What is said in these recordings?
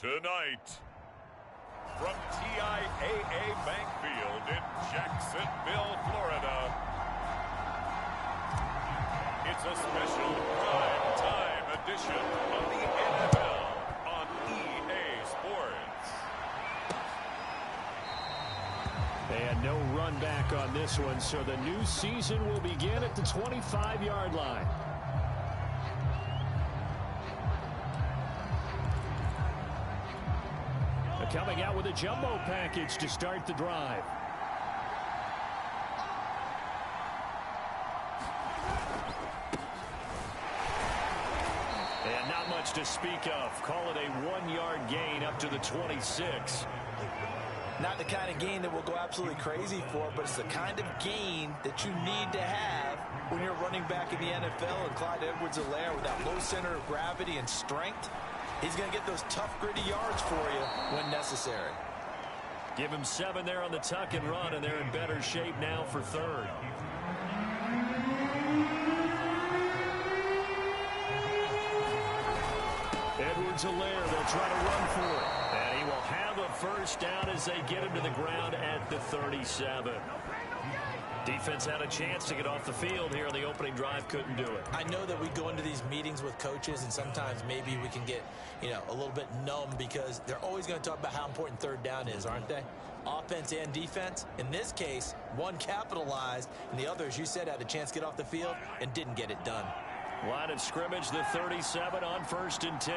Tonight, from TIAA Bank Field in Jacksonville, Florida, it's a special prime time edition of the NFL on EA Sports. And no run back on this one, so the new season will begin at the 25-yard line. Coming out with a jumbo package to start the drive. And not much to speak of. Call it a 1-yard gain up to the 26. Not the kind of gain that we'll go absolutely crazy for, but it's the kind of gain that you need to have when you're running back in the NFL. And Clyde Edwards-Helaire with that low center of gravity and strength, he's going to get those tough, gritty yards for you when necessary. Give him 7 there on the tuck and run, and they're in better shape now for third. Edwards-Helaire, they'll try to run for it. And he will have a first down as they get him to the ground at the 37. Defense had a chance to get off the field here on the opening drive, couldn't do it. I know that we go into these meetings with coaches, and sometimes maybe we can get, a little bit numb because they're always going to talk about how important third down is, aren't they? Offense and defense. In this case, one capitalized, and the other, as you said, had a chance to get off the field and didn't get it done. Line of scrimmage, the 37 on 1st and 10.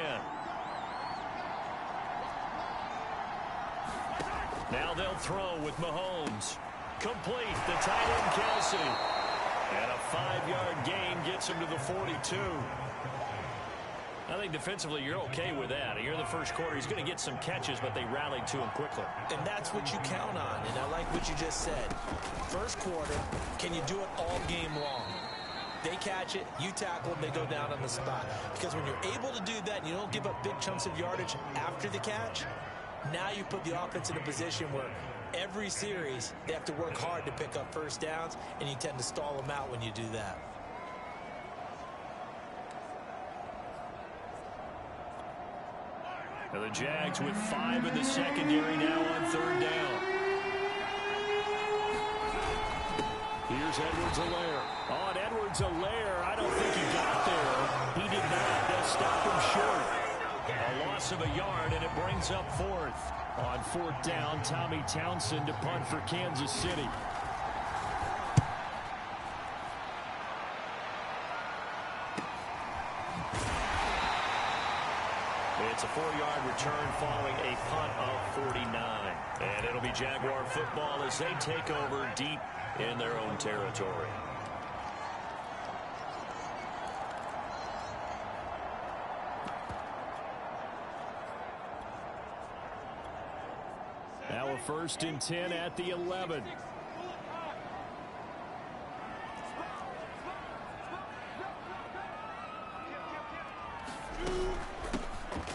Now they'll throw with Mahomes. Complete, the tight end Kelsey. And a 5-yard gain gets him to the 42. I think defensively you're okay with that. Here in the first quarter, he's going to get some catches, but they rallied to him quickly. And that's what you count on, and I like what you just said. First quarter, can you do it all game long? They catch it, you tackle them, they go down on the spot. Because when you're able to do that and you don't give up big chunks of yardage after the catch, now you put the offense in a position where every series, they have to work hard to pick up first downs, and you tend to stall them out when you do that. Now the Jags with 5 in the secondary now on 3rd down. Here's Edwards-Helaire. On Edwards-Helaire, I don't think he got there. He did not. They'll stop him short. A loss of a yard, and it brings up 4th. On 4th down, Tommy Townsend to punt for Kansas City. It's a 4-yard return following a punt of 49. And it'll be Jaguar football as they take over deep in their own territory. Now a 1st and 10 at the 11.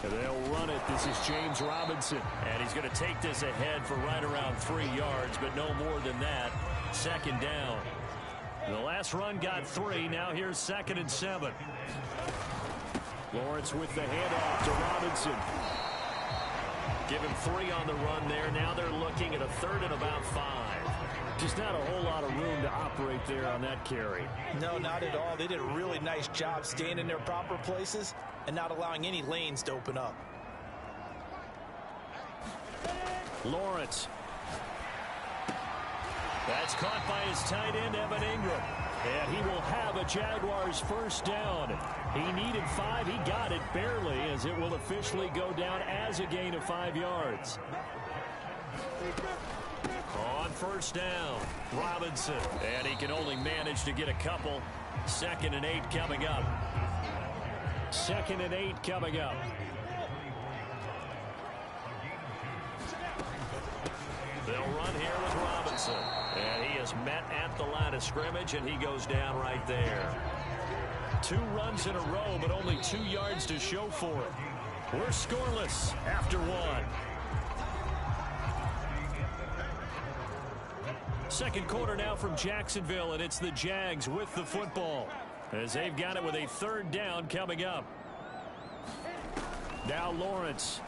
They'll run it. This is James Robinson. And he's going to take this ahead for right around 3 yards, but no more than that. 2nd down. The last run got 3. Now here's 2nd and 7. Lawrence with the handoff to Robinson. Give him 3 on the run there. Now they're looking at a 3rd and about 5. Just not a whole lot of room to operate there on that carry. No, not at all. They did a really nice job staying in their proper places and not allowing any lanes to open up. Lawrence. That's caught by his tight end, Evan Ingram. And he will have the Jaguars first down. He needed 5. He got it barely, as it will officially go down as a gain of 5 yards. On first down, Robinson. And he can only manage to get a couple. 2nd and 8 coming up. 2nd and 8 coming up. They'll run here with Robinson. And he is met at the line of scrimmage, and he goes down right there. 2 runs in a row, but only 2 yards to show for it. We're scoreless after 1. Second quarter now from Jacksonville, and it's the Jags with the football, as they've got it with a 3rd down coming up. Now Lawrence.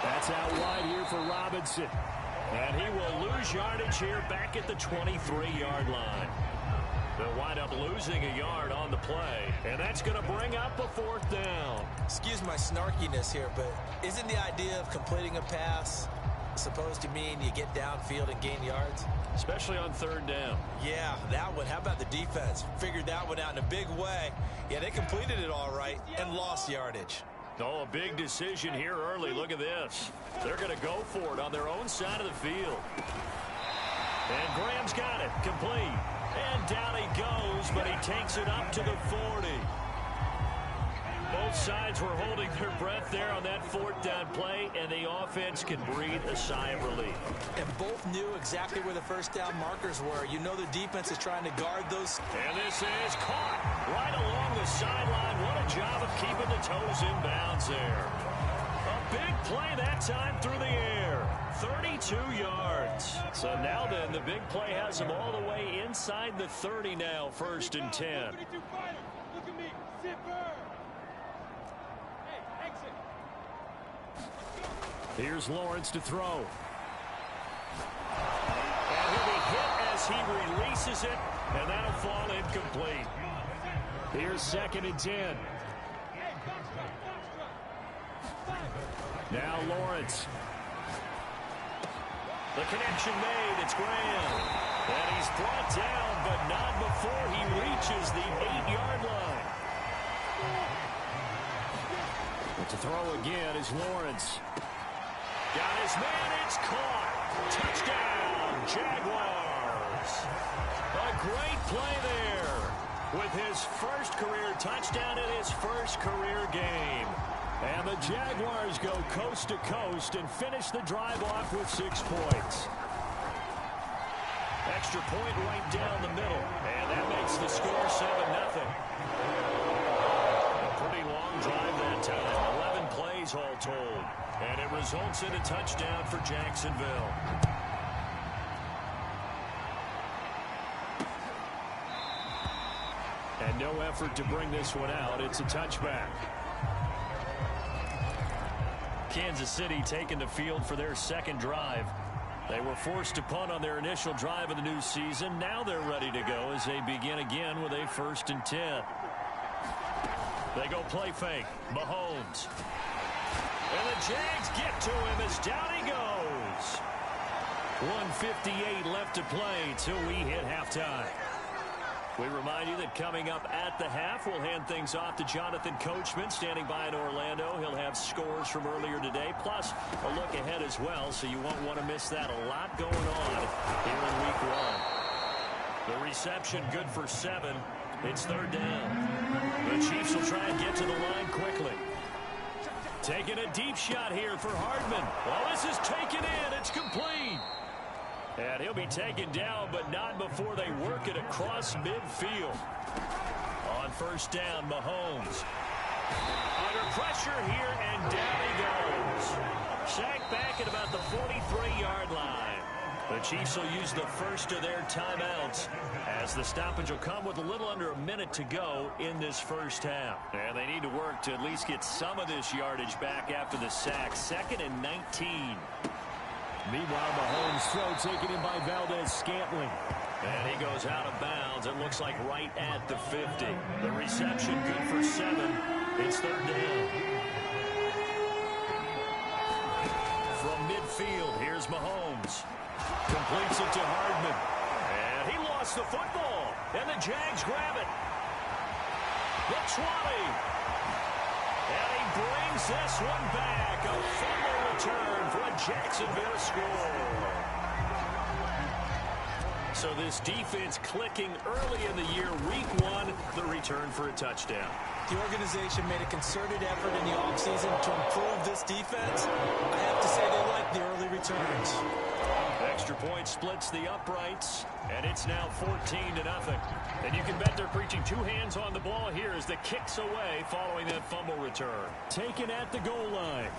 That's out wide here for Robinson. And he will lose yardage here back at the 23-yard line. They'll wind up losing a yard on the play, and that's going to bring up a 4th down. Excuse my snarkiness here, but isn't the idea of completing a pass supposed to mean you get downfield and gain yards? Especially on 3rd down. Yeah, that one. How about the defense? Figured that one out in a big way. Yeah, they completed it all right and lost yardage. Oh, a big decision here early. Look at this. They're going to go for it on their own side of the field. And Graham's got it. Complete. And down he goes, but he takes it up to the 40. Both sides were holding their breath there on that 4th down play, and the offense can breathe a sigh of relief. And both knew exactly where the 1st down markers were. You know the defense is trying to guard those. And this is caught right along the sideline. What a job of keeping the toes in bounds there. A big play that time through the air. 32 yards. So now then, the big play has them all the way inside the 30 now, 1st and 10. Here's Lawrence to throw. And he'll be hit as he releases it, and that'll fall incomplete. Here's 2nd and 10. Now Lawrence. The connection made. It's Graham. And he's brought down, but not before he reaches the 8-yard line. But to throw again is Lawrence. Got his man. It's caught. Touchdown, Jaguars. A great play there with his first career touchdown in his first career game. And the Jaguars go coast to coast and finish the drive off with 6 points. Extra point right down the middle. And that makes the score 7-0. A pretty long drive that time. 11 plays all told. And it results in a touchdown for Jacksonville. And no effort to bring this one out. It's a touchback. Kansas City taking the field for their 2nd drive. They were forced to punt on their initial drive of the new season. Now they're ready to go as they begin again with a 1st and 10. They go play fake. Mahomes. And the Jags get to him as down he goes. 1:58 left to play till we hit halftime. We remind you that coming up at the half, we'll hand things off to Jonathan Coachman standing by in Orlando. He'll have scores from earlier today, plus a look ahead as well, so you won't want to miss that. A lot going on here in week 1. The reception good for 7. It's 3rd down. The Chiefs will try and get to the line quickly. Taking a deep shot here for Hardman. Well, this is taken in. It's complete. And he'll be taken down, but not before they work it across midfield. On 1st down, Mahomes. Under pressure here, and down he goes. Sacked back at about the 43-yard line. The Chiefs will use the first of their timeouts, as the stoppage will come with a little under a minute to go in this first half. And they need to work to at least get some of this yardage back after the sack. 2nd and 19. Meanwhile, Mahomes' throw taken in by Valdez-Scantling. And he goes out of bounds. It looks like right at the 50. The reception good for 7. It's 3rd down. From midfield, here's Mahomes. Completes it to Hardman. And he lost the football. And the Jags grab it. The 20. And he brings this one back. A fumble return for a Jacksonville score. So this defense clicking early in the year, week 1, the return for a touchdown. The organization made a concerted effort in the offseason to improve this defense. I have to say they like the early returns. Extra point splits the uprights, and it's now 14-0. And you can bet they're preaching 2 hands on the ball here as the kick's away following that fumble return. Taken at the goal line.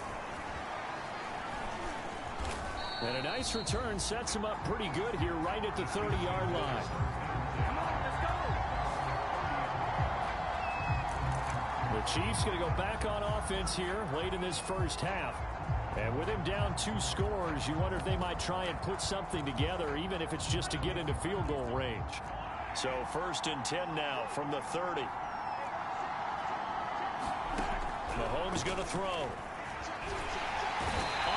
And a nice return sets him up pretty good here right at the 30-yard line. Come on, let's go. The Chiefs going to go back on offense here late in this first half. And with him down 2 scores, you wonder if they might try and put something together, even if it's just to get into field goal range. So 1st and 10 now from the 30. Mahomes going to throw.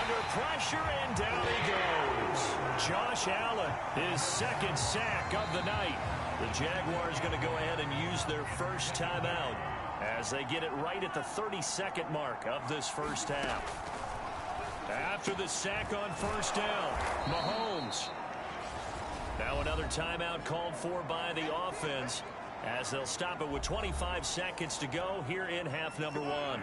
Under pressure, and down he goes. Josh Allen, his 2nd sack of the night. The Jaguars going to go ahead and use their first timeout as they get it right at the 32nd mark of this first half. After the sack on 1st down, Mahomes. Now another timeout called for by the offense as they'll stop it with 25 seconds to go here in half number 1.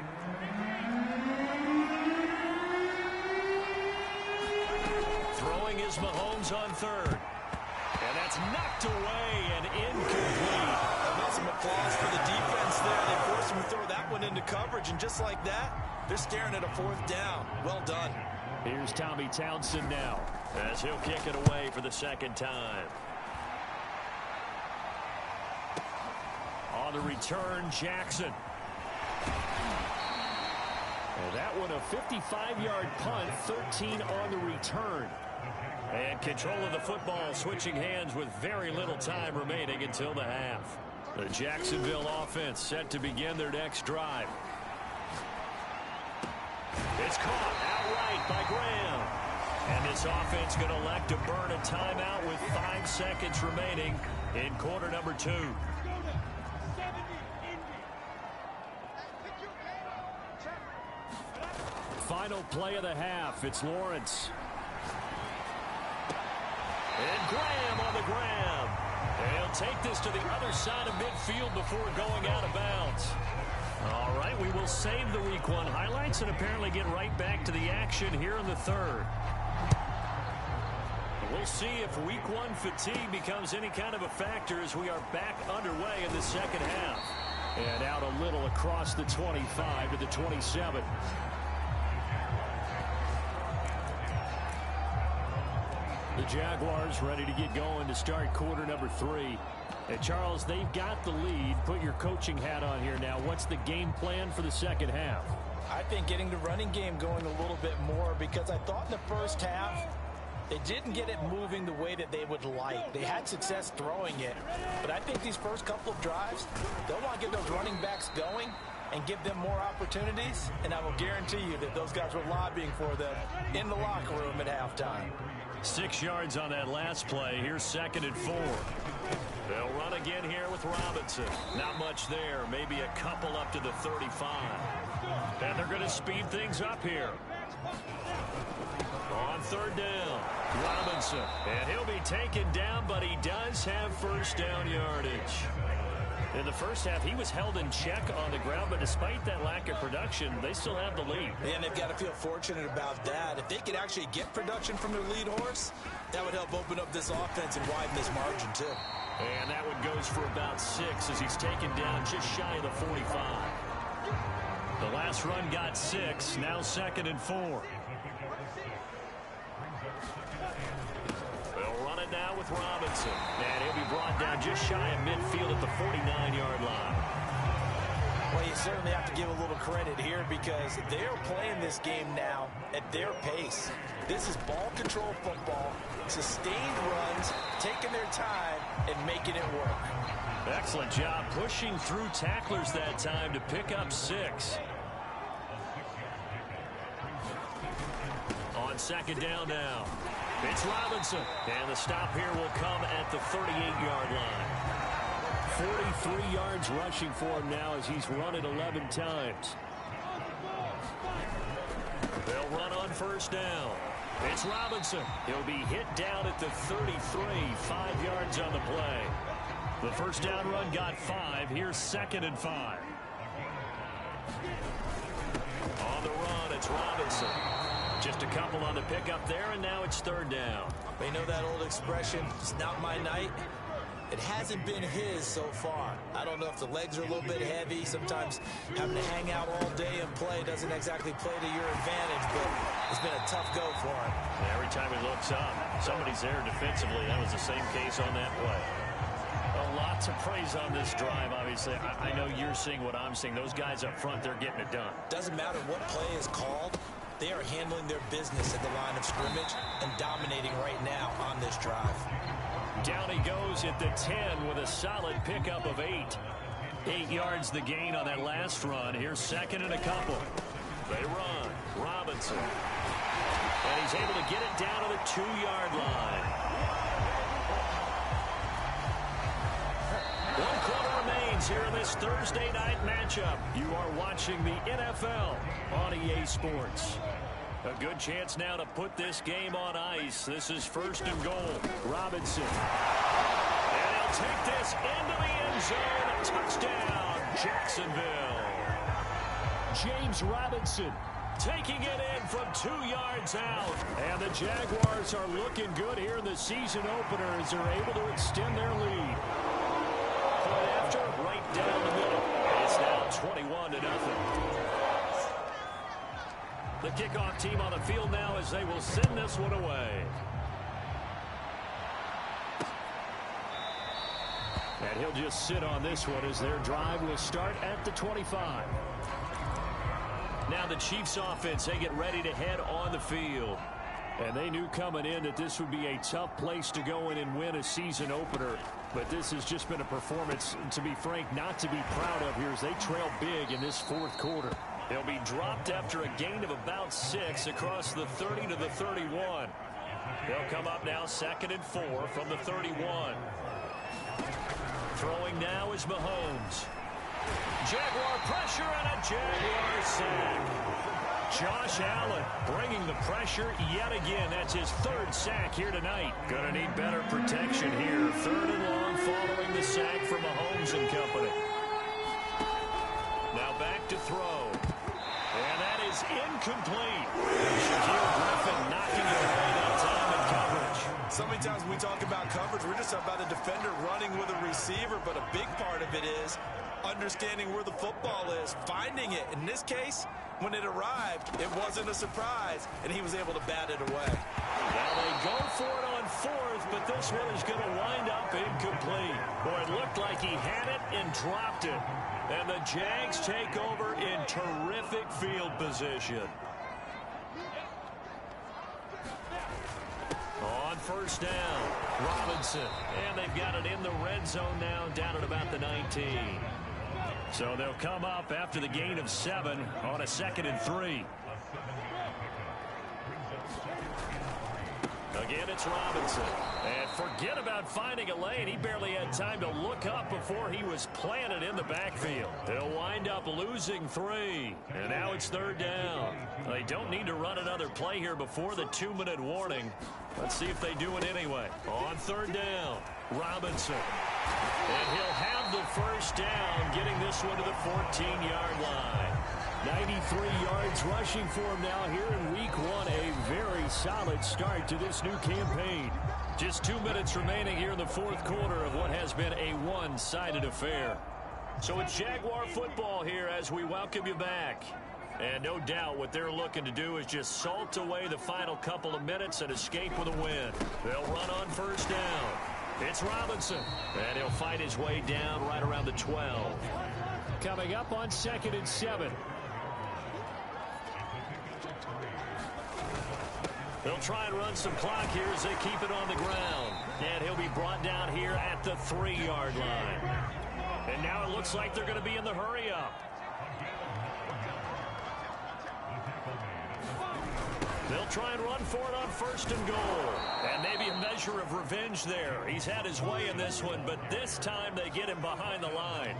Throwing is Mahomes on 3rd. And that's knocked away and incomplete. Some applause for the defense there. They forced him to throw that one into coverage, and just like that, they're staring at a 4th down. Well done. Here's Tommy Townsend now as he'll kick it away for the 2nd time. On the return, Jackson. And that one a 55-yard punt, 13 on the return. And control of the football switching hands with very little time remaining until the half. The Jacksonville offense set to begin their next drive. It's caught outright by Graham. And this offense going to elect to burn a timeout with 5 seconds remaining in quarter number 2. Final play of the half. It's Lawrence. And Graham on the grab. He'll take this to the other side of midfield before going out of bounds. All right, we will save the week 1 highlights and apparently get right back to the action here in the 3rd. We'll see if week 1 fatigue becomes any kind of a factor as we are back underway in the 2nd half. And out a little across the 25 to the 27. The Jaguars ready to get going to start quarter number 3. And Charles, they've got the lead. Put your coaching hat on here now. What's the game plan for the 2nd half? I think getting the running game going a little bit more, because I thought in the first half they didn't get it moving the way that they would like. They had success throwing it, but I think these first couple of drives, they'll want to get those running backs going and give them more opportunities, and I will guarantee you that those guys were lobbying for them in the locker room at halftime. 6 yards on that last play. Here's 2nd and 4. They'll run again here with Robinson. Not much there. Maybe a couple up to the 35. And they're going to speed things up here. On 3rd down, Robinson. And he'll be taken down, but he does have 1st down yardage. In the first half, he was held in check on the ground, but despite that lack of production, they still have the lead. And they've got to feel fortunate about that. If they could actually get production from their lead horse, that would help open up this offense and widen this margin, too. And that one goes for about 6 as he's taken down just shy of the 45. The last run got 6, now 2nd and 4. They'll run it now with Robinson. And he'll be brought down just shy of midfield at the 49-yard line. Well, you certainly have to give a little credit here because they're playing this game now at their pace. This is ball control football, sustained runs, taking their time, and making it work. Excellent job pushing through tacklers that time to pick up 6. On 2nd down now, it's Robinson. And the stop here will come at the 38-yard line. 3 yards rushing for him now as he's run it 11 times. They'll run on first down. It's Robinson. He'll be hit down at the 33, 5 yards on the play. The first down run got 5. Here's 2nd and 5. On the run, it's Robinson. Just a couple on the pickup there, and now it's 3rd down. You know that old expression, it's not my night? It hasn't been his so far. I don't know if the legs are a little bit heavy. Sometimes having to hang out all day and play doesn't exactly play to your advantage, but it's been a tough go for him. Every time he looks up, somebody's there defensively. That was the same case on that play. Well, lots of praise on this drive, obviously. I know you're seeing what I'm seeing. Those guys up front, they're getting it done. Doesn't matter what play is called. They are handling their business at the line of scrimmage and dominating right now on this drive. Down he goes at the 10 with a solid pickup of 8. 8 yards the gain on that last run. Here's 2nd and a couple. They run. Robinson. And he's able to get it down to the 2-yard line. 1 quarter remains here in this Thursday night matchup. You are watching the NFL on EA Sports. A good chance now to put this game on ice. This is 1st and goal. Robinson. And he'll take this into the end zone. A touchdown, Jacksonville. James Robinson taking it in from 2 yards out. And the Jaguars are looking good here in the season opener as they're able to extend their lead. Point after, right down the middle. It's now 21-0. The kickoff team on the field now as they will send this one away. And he'll just sit on this one as their drive will start at the 25. Now the Chiefs offense, they get ready to head on the field. And they knew coming in that this would be a tough place to go in and win a season opener. But this has just been a performance, to be frank, not to be proud of here as they trail big in this 4th quarter. They'll be dropped after a gain of about 6 across the 30 to the 31. They'll come up now 2nd and 4 from the 31. Throwing now is Mahomes. Jaguar pressure and a Jaguar sack. Josh Allen bringing the pressure yet again. That's his 3rd sack here tonight. Gonna need better protection here. 3rd and long following the sack from Mahomes and company. Now back to throw. And that is incomplete. Shaquille Griffin knocking it away that time in coverage. So many times when we talk about coverage, we're just about a defender running with a receiver, but a big part of it is understanding where the football is, finding it. In this case, when it arrived, it wasn't a surprise, and he was able to bat it away. Now they go for it on 4th, but this one is going to wind up incomplete. Boy, it looked like he had it and dropped it. And the Jags take over in terrific field position. On first down, Robinson. And they've got it in the red zone now, down at about the 19. So they'll come up after the gain of 7 on a 2nd and 3. Again, it's Robinson. And forget about finding a lane. He barely had time to look up before he was planted in the backfield. They'll wind up losing 3. And now it's 3rd down. They don't need to run another play here before the 2-minute warning. Let's see if they do it anyway. On 3rd down, Robinson. And he'll have the first down, getting this one to the 14-yard line. 93 yards rushing for him now here in week 1. A very solid start to this new campaign. Just 2 minutes remaining here in the 4th quarter of what has been a one-sided affair. So it's Jaguar football here as we welcome you back. And no doubt what they're looking to do is just salt away the final couple of minutes and escape with a win. They'll run on first down. It's Robinson. And he'll fight his way down right around the 12. Coming up on 2nd and 7. They'll try and run some clock here as they keep it on the ground. And he'll be brought down here at the 3-yard line. And now it looks like they're going to be in the hurry-up. They'll try and run for it on 1st and goal. And maybe a measure of revenge there. He's had his way in this one, but this time they get get him behind the line.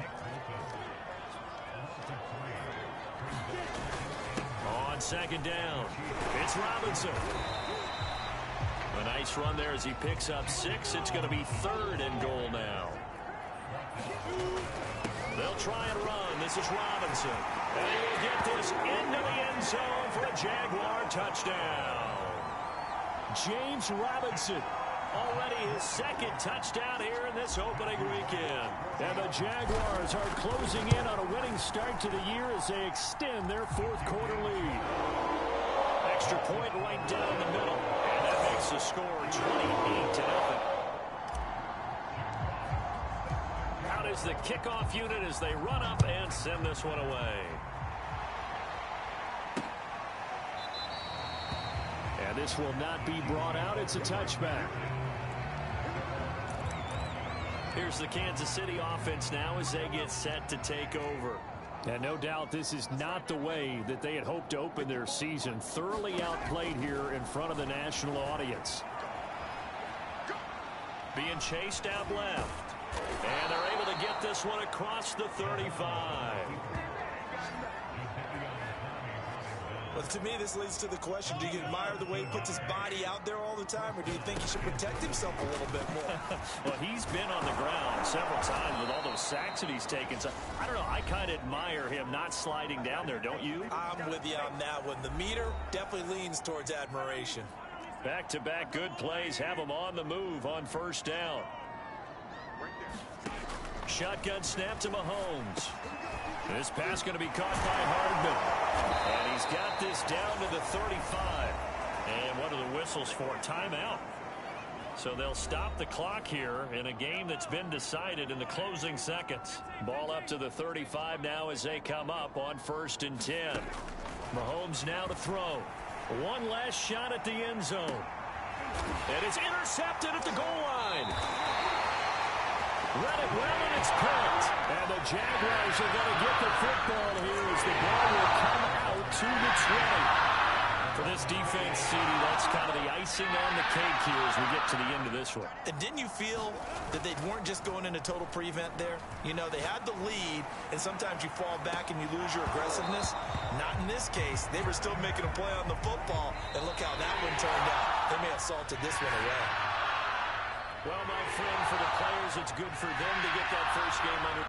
On second down, it's Robinson. A nice run there as he picks up 6. It's going to be 3rd and goal now. They'll try and run. This is Robinson. And he will get this into the end zone for a Jaguar touchdown. James Robinson, already his 2nd touchdown here in this opening weekend. And the Jaguars are closing in on a winning start to the year as they extend their 4th quarter lead. Extra point right down the middle. And that makes the score 28-0. Out is the kickoff unit as they run up and send this one away. And this will not be brought out. It's a touchback. Here's the Kansas City offense now as they get set to take over. And no doubt this is not the way that they had hoped to open their season. Thoroughly outplayed here in front of the national audience. Being chased out left. And they're able to get this one across the 35. Well, to me, this leads to the question, do you admire the way he puts his body out there all the time, or do you think he should protect himself a little bit more? Well, he's been on the ground several times with all those sacks that he's taken. So, I don't know, I kind of admire him not sliding down there, don't you? I'm with you on that one. The meter definitely leans towards admiration. Back-to-back good plays have him on the move on 1st down. Shotgun snap to Mahomes. This pass going to be caught by Hardman. And he's got this down to the 35. And what are the whistles for? Timeout. So they'll stop the clock here in a game that's been decided in the closing seconds. Ball up to the 35 now as they come up on 1st and 10. Mahomes now to throw. One last shot at the end zone. And it's intercepted at the goal line. Read it well, and it's picked. And the Jaguars are going to get the football here as the ball will come out to the 20. For this defense, CD, that's kind of the icing on the cake here as we get to the end of this one. And didn't you feel that they weren't just going into total prevent there? You know, they had the lead, and sometimes you fall back and you lose your aggressiveness. Not in this case. They were still making a play on the football, and look how that one turned out. They may have salted this one away. Well, my friend, for the players, it's good for them to get that first game under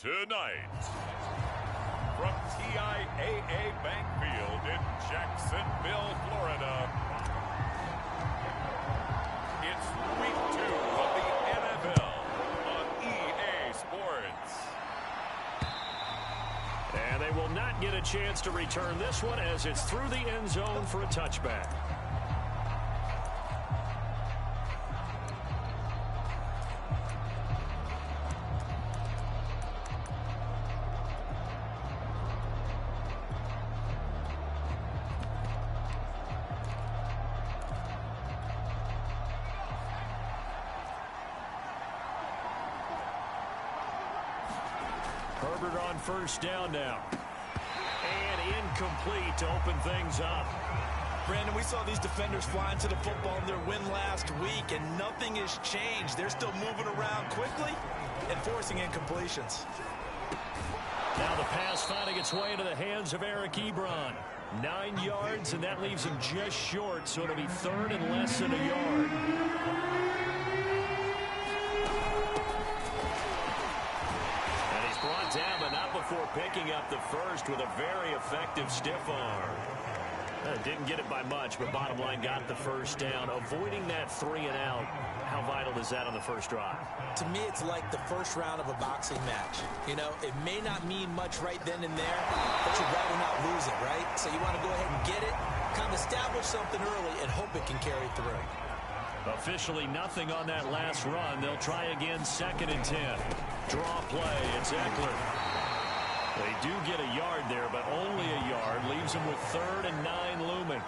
Tonight, from TIAA Bank Field in Jacksonville, Florida, it's Week 2 of the NFL on EA Sports. And they will not get a chance to return this one as it's through the end zone for a touchback. Herbert on first down now. And incomplete to open things up. Brandon, we saw these defenders flying to the football in their win last week, and nothing has changed. They're still moving around quickly and forcing incompletions. Now the pass finding its way into the hands of Eric Ebron. 9 yards, and that leaves him just short, so it'll be third and less than a yard. Brought down, but not before picking up the first with a very effective stiff arm. Didn't get it by much, but bottom line got the first down. Avoiding that 3 and out, how vital is that on the first drive? To me, it's like the first round of a boxing match. You know, it may not mean much right then and there, but you'd rather not lose it, right? So you want to go ahead and get it, kind of establish something early, and hope it can carry through. Officially nothing on that last run. They'll try again, 2nd and 10. Draw play, it's Eckler. They do get a yard there, but only a yard. Leaves them with 3rd and 9 looming.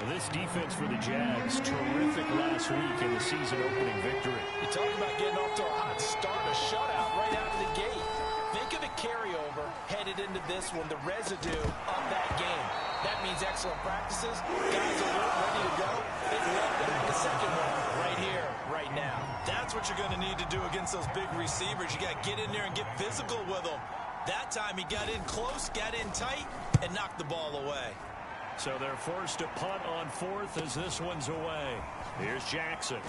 This defense for the Jags, terrific last week in the season-opening victory. You're talking about getting off to a hot start, a shutout right out of the gate. Think of a carryover headed into this one, the residue of that game. That means excellent practices. Guys are ready to go. They'd love to have the second one right here, right now. That's what you're going to need to do against those big receivers. You got to get in there and get physical with them. That time he got in close, got in tight, and knocked the ball away. So they're forced to punt on 4th as this one's away. Here's Jackson.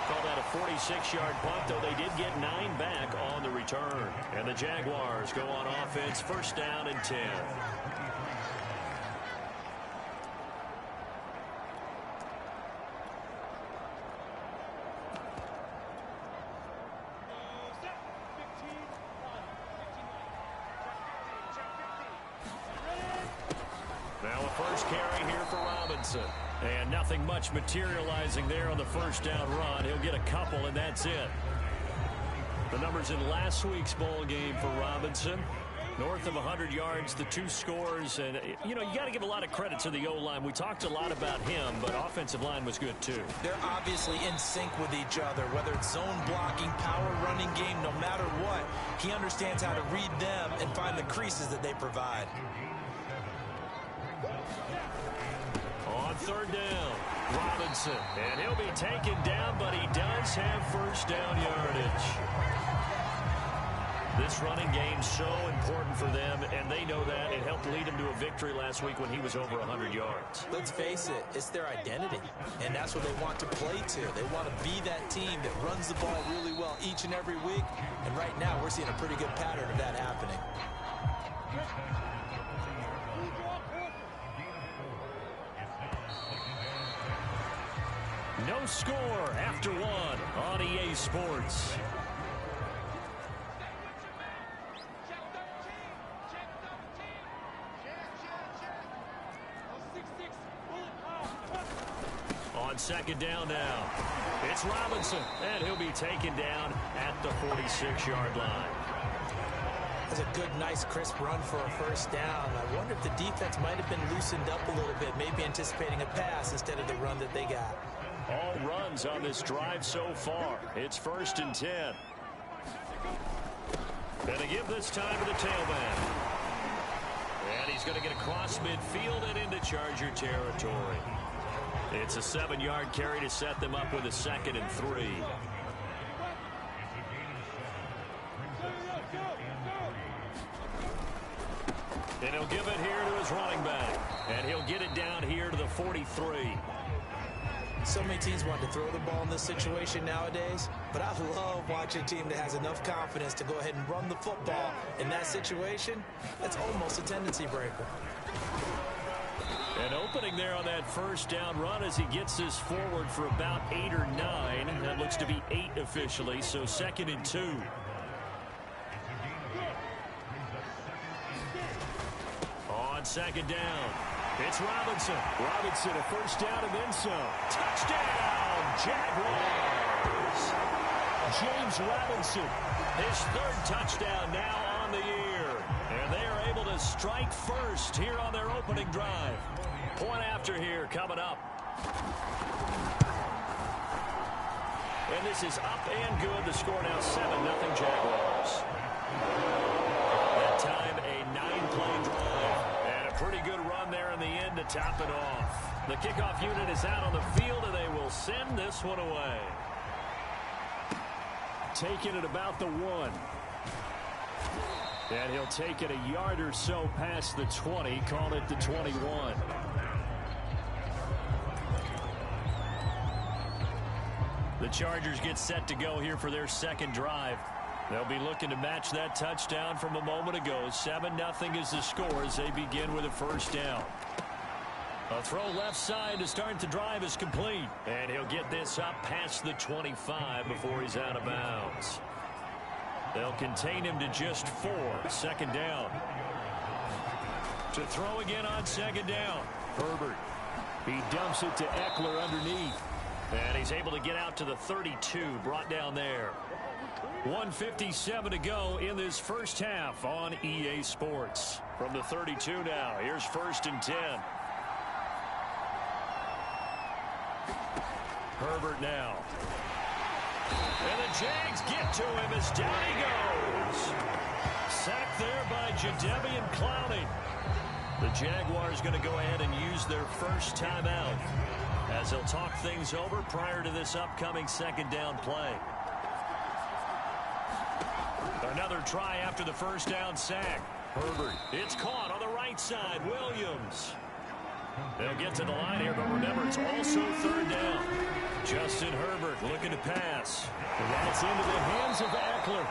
Called that a 46-yard punt, though they did get 9 back on the return. And the Jaguars go on offense, 1st down and 10. Now a first carry here for Robinson. And nothing much materializing there on the first down run. He'll get a couple, and that's it. The numbers in last week's bowl game for Robinson. North of 100 yards, the 2 scores. And, you know, you got to give a lot of credit to the O-line. We talked a lot about him, but offensive line was good, too. They're obviously in sync with each other, whether it's zone blocking, power running game, no matter what. He understands how to read them and find the creases that they provide. On 3rd down, Robinson. And he'll be taken down, but he does have first down yardage. This running game's so important for them, and they know that. It helped lead him to a victory last week when he was over 100 yards. Let's face it, it's their identity, and that's what they want to play to. They want to be that team that runs the ball really well each and every week, and right now we're seeing a pretty good pattern of that happening. No score after 1 on EA Sports. On 2nd down now, it's Robinson, and he'll be taken down at the 46-yard line. That's a good, nice, crisp run for a first down. I wonder if the defense might have been loosened up a little bit, maybe anticipating a pass instead of the run that they got. All runs on this drive so far. It's 1st and 10. Gonna give this time to the tailback. And he's going to get across midfield and into Charger territory. It's a 7-yard carry to set them up with a 2nd and 3. And he'll give it here to his running back. And he'll get it down here to the 43. So many teams want to throw the ball in this situation nowadays, but I love watching a team that has enough confidence to go ahead and run the football in that situation. That's almost a tendency breaker. An opening there on that first down run as he gets this forward for about 8 or 9. That looks to be 8 officially, so 2nd and 2. On 2nd down, it's Robinson. Robinson, a first down and then some. Touchdown, Jaguars! James Robinson, his 3rd touchdown now on the year. And they are able to strike first here on their opening drive. Point after here coming up. And this is up and good. The score now 7-0 Jaguars. That time a 9-play drive. And a pretty good run there in the end to top it off. The kickoff unit is out on the field, and they will send this one away. Taking it about the 1. And he'll take it a yard or so past the 20, call it the 21. The Chargers get set to go here for their 2nd drive. They'll be looking to match that touchdown from a moment ago. 7-0 is the score as they begin with a first down. A throw left side to start the drive is complete. And he'll get this up past the 25 before he's out of bounds. They'll contain him to just 4. 2nd down. To throw again on 2nd down. Herbert. He dumps it to Eckler underneath. And he's able to get out to the 32, brought down there. 1:57 to go in this first half on EA Sports. From the 32 now, here's 1st and 10. Herbert now. And the Jags get to him as down he goes. Sacked there by Jadeveon Clowney. The Jaguars going to go ahead and use their first timeout as they'll talk things over prior to this upcoming 2nd down play. Another try after the first down sack. Herbert, it's caught on the right side. Williams. They'll get to the line here, but remember, it's also 3rd down. Justin Herbert looking to pass. And that's into the hands of Eckler.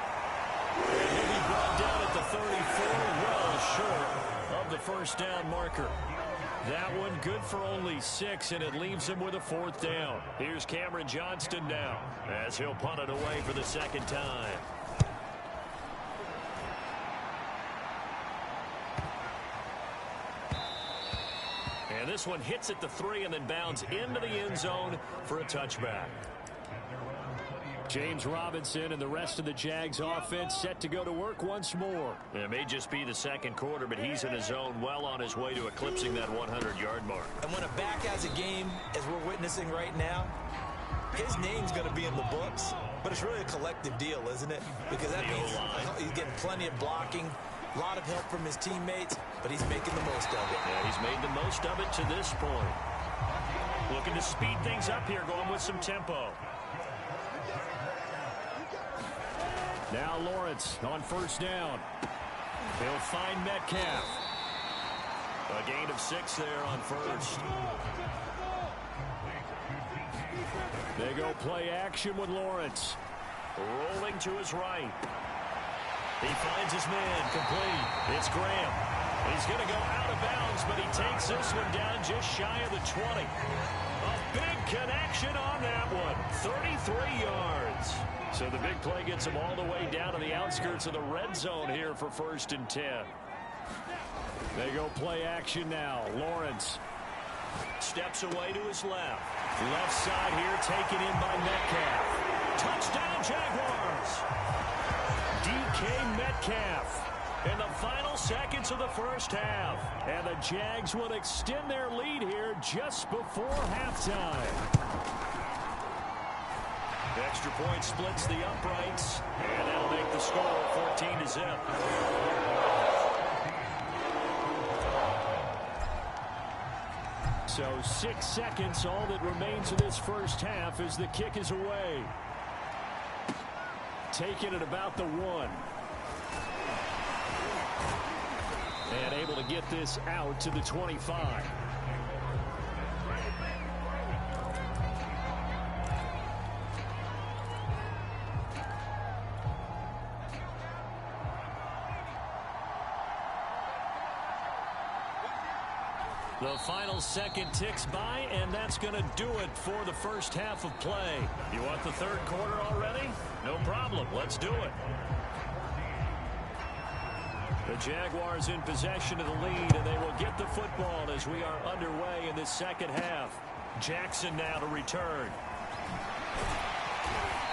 And he'll be brought down at the 34, well short of the first down marker. That one good for only 6, and it leaves him with a 4th down. Here's Cameron Johnston now as he'll punt it away for the 2nd time. And this one hits at the 3 and then bounds into the end zone for a touchback. James Robinson and the rest of the Jags offense set to go to work once more. It may just be the 2nd quarter, but he's in his zone, well on his way to eclipsing that 100-yard mark. And when a back has a game, as we're witnessing right now, his name's going to be in the books, but it's really a collective deal, isn't it? Because that means he's getting plenty of blocking, a lot of help from his teammates, but he's making the most of it. Yeah, he's made the most of it to this point. Looking to speed things up here, going with some tempo. Now Lawrence on first down. He'll find Metcalf. A gain of 6 there on first. They go play action with Lawrence. Rolling to his right. He finds his man complete. It's Graham. He's going to go out of bounds, but he takes this one down just shy of the 20. A big connection on that one. 33 yards. So the big play gets him all the way down to the outskirts of the red zone here for 1st and 10. They go play action now. Lawrence steps away to his left. Left side here taken in by Metcalf. Touchdown Jaguars. DK Metcalf in the final seconds of the first half. And the Jags will extend their lead here just before halftime. Extra point splits the uprights, and that'll make the score 14-0. So 6 seconds, all that remains of this first half as the kick is away. Taking it about the 1. And able to get this out to the 25. The final second ticks by, and that's going to do it for the first half of play. You want the third quarter already? No problem. Let's do it. The Jaguars in possession of the lead, and they will get the football as we are underway in this second half. Jackson now to return.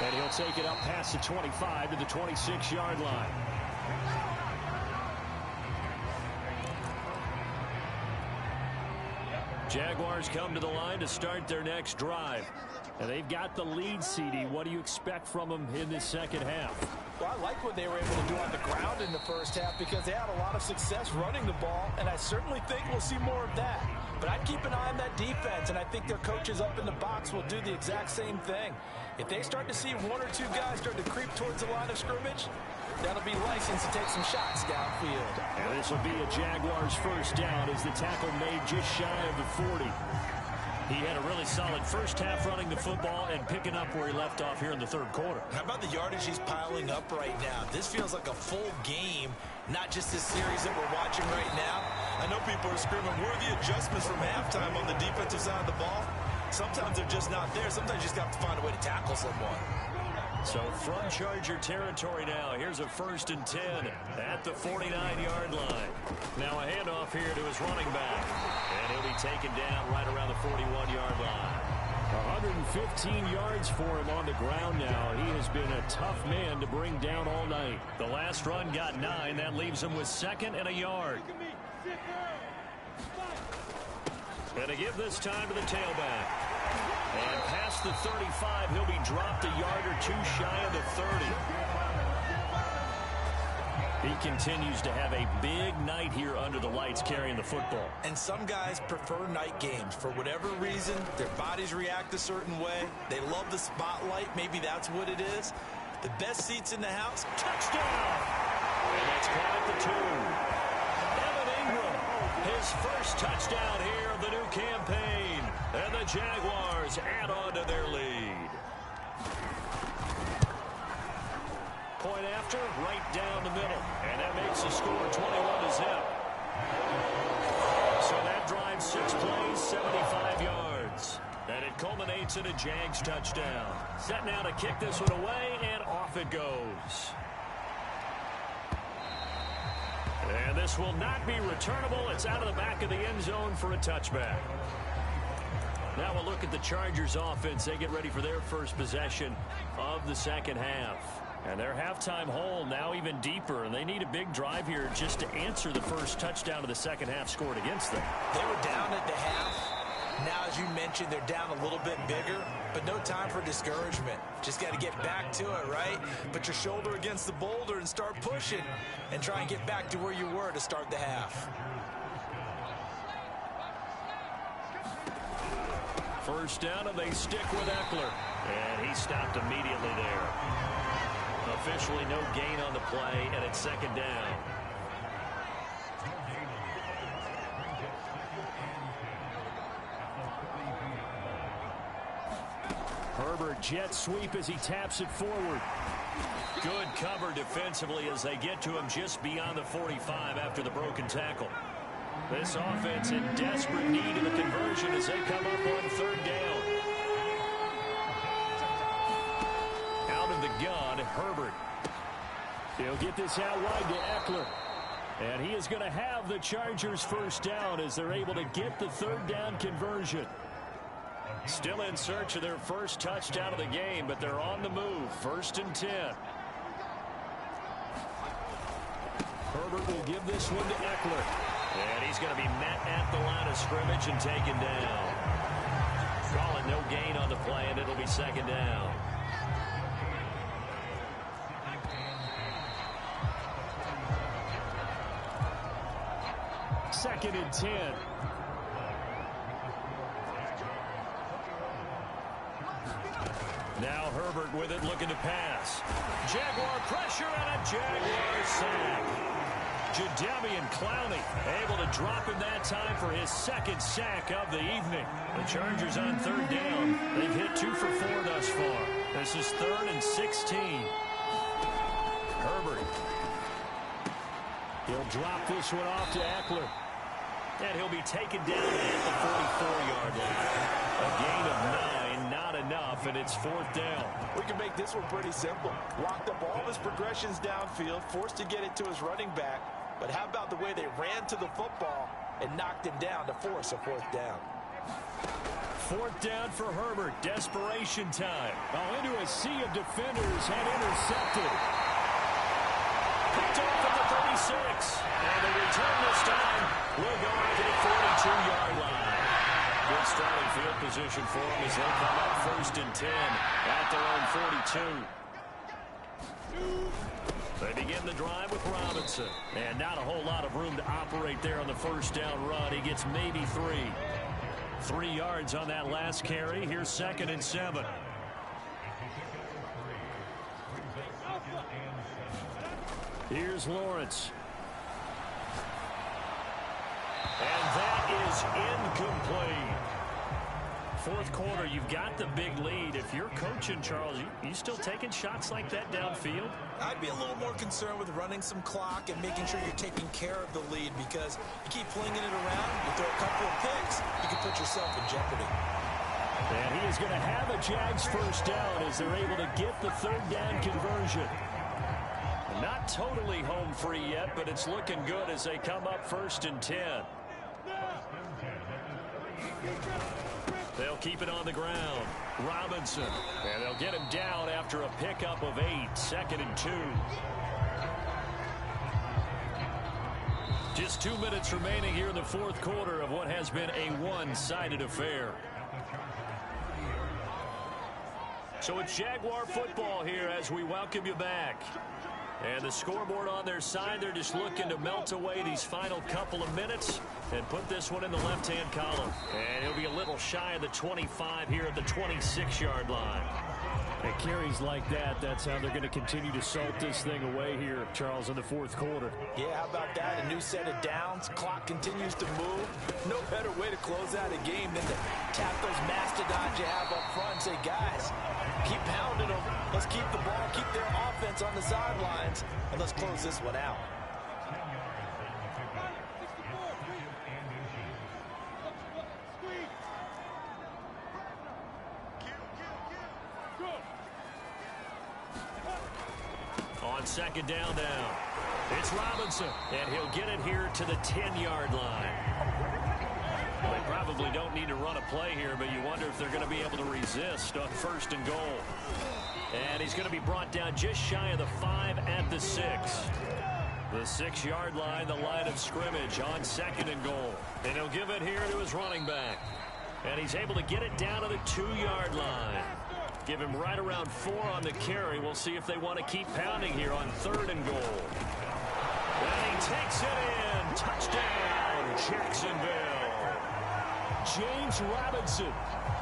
And he'll take it up past the 25 to the 26-yard line. Jaguars come to the line to start their next drive. And they've got the lead, CD. What do you expect from them in this second half? Well, I like what they were able to do on the ground in the first half because they had a lot of success running the ball, and I certainly think we'll see more of that. But I'd keep an eye on that defense, and I think their coaches up in the box will do the exact same thing. If they start to see one or two guys start to creep towards the line of scrimmage, that'll be license to take some shots downfield. And this will be a Jaguars first down as the tackle made just shy of the 40. He had a really solid first half running the football and picking up where he left off here in the third quarter. How about the yardage he's piling up right now? This feels like a full game, not just this series that we're watching right now. I know people are screaming, where are the adjustments from halftime on the defensive side of the ball? Sometimes they're just not there. Sometimes you just have to find a way to tackle someone. So from Charger territory now, here's a 1st and 10 at the 49-yard line. Now a handoff here to his running back. And he'll be taken down right around the 41-yard line. 115 yards for him on the ground now. He has been a tough man to bring down all night. The last run got 9. That leaves him with 2nd and a yard. And to give this time to the tailback. And past the 35, he'll be dropped a yard or two shy of the 30. He continues to have a big night here under the lights carrying the football. And some guys prefer night games. For whatever reason, their bodies react a certain way. They love the spotlight. Maybe that's what it is. The best seats in the house. Touchdown! And that's caught at the 2. Evan Ingram, his first touchdown here of the new campaign. And the Jaguars add on to their lead. Point after, right down the middle. And that makes the score 21-0. So that drives 6 plays, 75 yards. And it culminates in a Jags touchdown. Set now to kick this one away, and off it goes. And this will not be returnable. It's out of the back of the end zone for a touchback. Now we'll look at the Chargers offense. They get ready for their first possession of the second half. And their halftime hole now even deeper, and they need a big drive here just to answer the first touchdown of the second half scored against them. They were down at the half. Now, as you mentioned, they're down a little bit bigger, but no time for discouragement. Just got to get back to it, right? Put your shoulder against the boulder and start pushing and try and get back to where you were to start the half. First down, and they stick with Eckler. And he stopped immediately there. Officially no gain on the play, and it's second down. Herbert jet sweep as he taps it forward. Good cover defensively as they get to him just beyond the 45 after the broken tackle. This offense in desperate need of a conversion as they come up on third down. Out of the gun, Herbert. He'll get this out wide to Eckler. And he is going to have the Chargers first down as they're able to get the third down conversion. Still in search of their first touchdown of the game, but they're on the move. 1st and 10. Herbert will give this one to Eckler. And he's going to be met at the line of scrimmage and taken down. Call it no gain on the play, and it'll be second down. Second and 10. Now Herbert with it, looking to pass. Jaguar pressure and a Jaguar sack. Jadeveon Clowney able to drop him that time for his second sack of the evening. The Chargers on third down. They've hit 2 for 4 thus far. This is 3rd and 16. Herbert. He'll drop this one off to Eckler. And he'll be taken down at the 44-yard line. A gain of 9, not enough, and it's 4th down. We can make this one pretty simple. Locked up all of his progressions downfield, forced to get it to his running back. But how about the way they ran to the football and knocked him down to force a 4th down? 4th down for Herbert. Desperation time. Oh, into a sea of defenders and intercepted. Picked off at the 36. And the return this time will go out to the 42-yard line. Good starting field position for them as they come up 1st and 10 at their own 42. They begin the drive with Robinson. And not a whole lot of room to operate there on the 1st down run. He gets maybe 3. 3 yards on that last carry. Here's 2nd and 7. Here's Lawrence. And that is incomplete. 4th quarter, you've got the big lead. If you're coaching, Charles, you still taking shots like that downfield? I'd be a little more concerned with running some clock and making sure you're taking care of the lead, because you keep flinging it around, you throw a couple of picks, you can put yourself in jeopardy. And he is going to have a Jags 1st down as they're able to get the 3rd down conversion. Not totally home free yet, but it's looking good as they come up 1st and 10. They'll keep it on the ground. Robinson. And they'll get him down after a pickup of 8. 2nd and 2. Just 2 minutes remaining here in the 4th quarter of what has been a one-sided affair. So it's Jaguar football here as we welcome you back. And the scoreboard on their side, they're just looking to melt away these final couple of minutes and put this one in the left-hand column. And he'll be a little shy of the 25 here at the 26-yard line. And carries like that, that's how they're going to continue to salt this thing away here, Charles, in the 4th quarter. Yeah, how about that? A new set of downs. Clock continues to move. No better way to close out a game than to tap those mastodons you have up front and say, guys, keep pounding them. Let's keep the ball, keep their offense on the sidelines, and let's close this one out. On 2nd down now, it's Robinson, and he'll get it here to the 10-yard line. Well, they probably don't need to run a play here, but you wonder if they're going to be able to resist on 1st and goal. And he's going to be brought down just shy of the 5 at the 6. The 6-yard line, the line of scrimmage on 2nd and goal. And he'll give it here to his running back. And he's able to get it down to the 2-yard line. Give him right around 4 on the carry. We'll see if they want to keep pounding here on 3rd and goal. And he takes it in. Touchdown, Jacksonville. James Robinson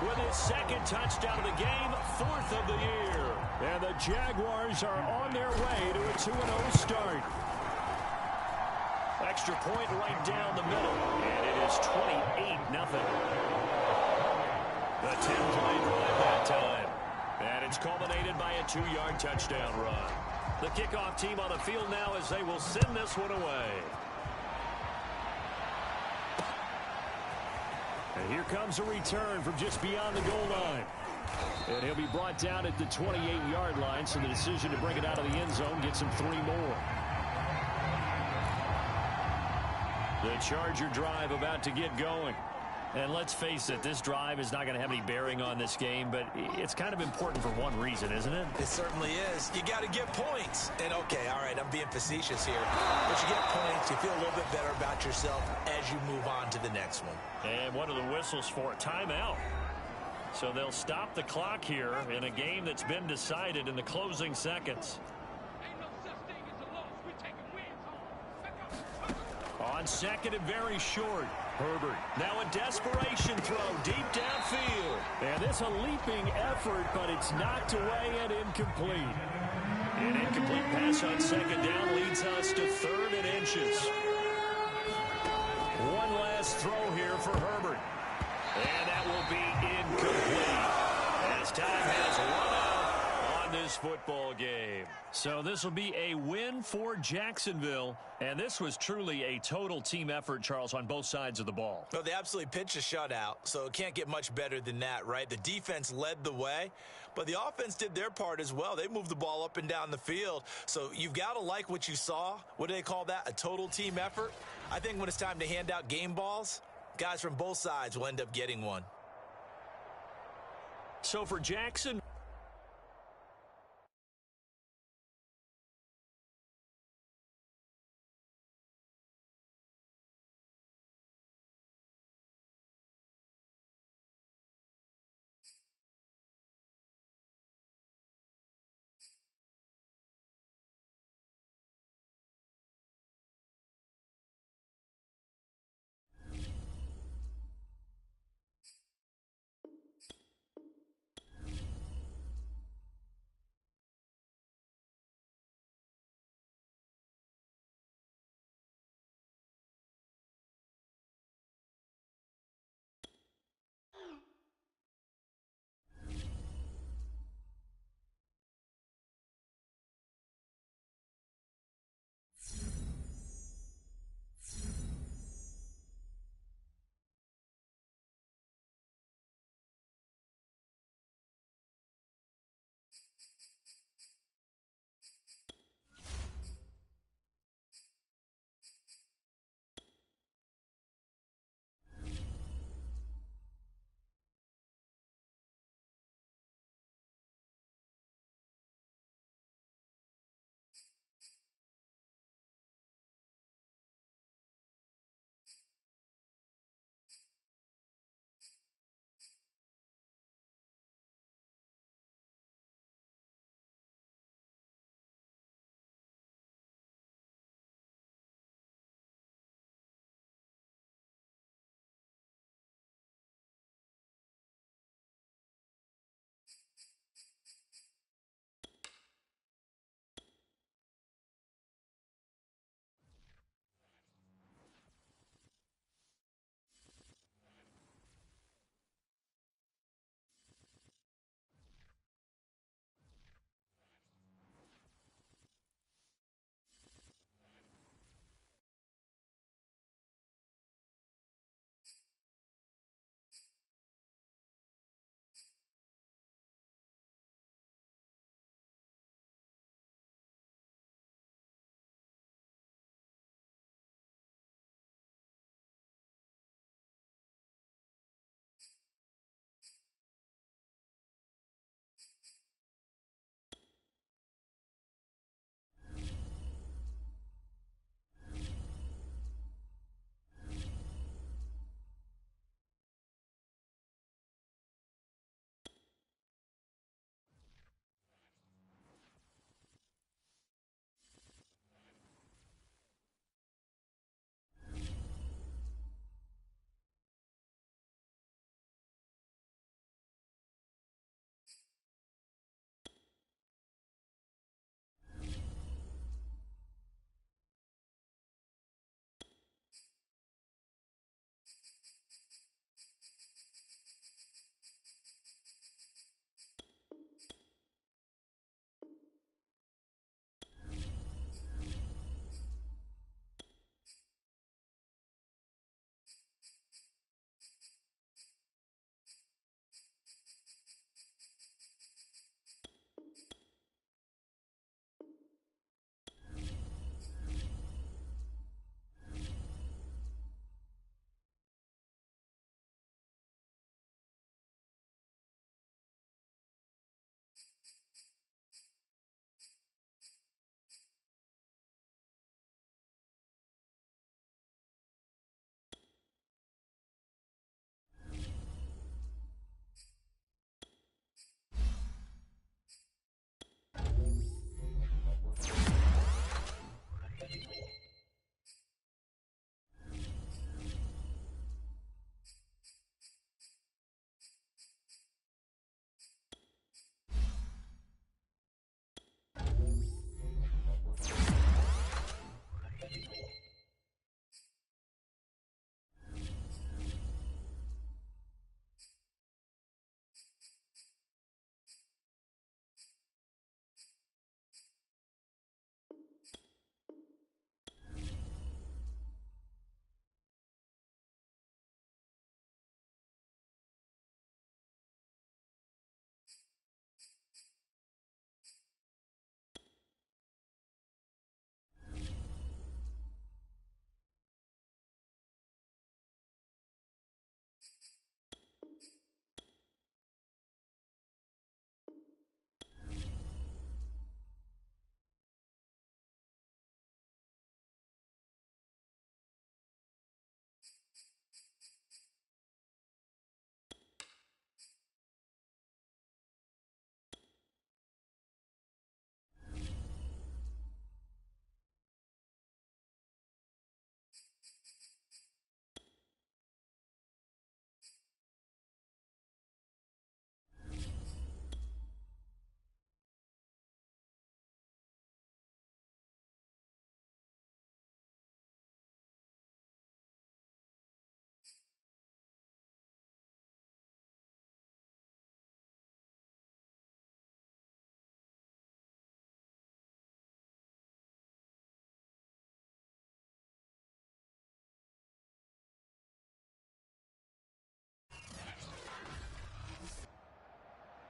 with his 2nd touchdown of the game, 4th of the year. And the Jaguars are on their way to a 2-0 start. Extra point right down the middle. And it is 28-0. The 10-play drive that time. And it's culminated by a 2-yard touchdown run. The kickoff team on the field now as they will send this one away. And here comes a return from just beyond the goal line. And he'll be brought down at the 28-yard line, so the decision to bring it out of the end zone gets him 3 more. The Charger drive about to get going. And let's face it, this drive is not going to have any bearing on this game, but it's kind of important for one reason, isn't it? It certainly is. You got to get points. And, okay, all right, I'm being facetious here. But you get points, you feel a little bit better about yourself as you move on to the next one. And what are the whistles for? Timeout. So they'll stop the clock here in a game that's been decided in the closing seconds. On 2nd and very short. Herbert now a desperation throw deep downfield. And this a leaping effort, but it's knocked away and incomplete. An incomplete pass on 2nd down leads us to 3rd and inches. One last throw here for Herbert. And that will be incomplete. As time has run out on this this football game. So this will be a win for Jacksonville. And this was truly a total team effort, Charles, on both sides of the ball. Well, they absolutely pitched a shutout, so it can't get much better than that, right? The defense led the way, but the offense did their part as well. They moved the ball up and down the field. So you've got to like what you saw. What do they call that? A total team effort? I think when it's time to hand out game balls, guys from both sides will end up getting one. So for Jackson,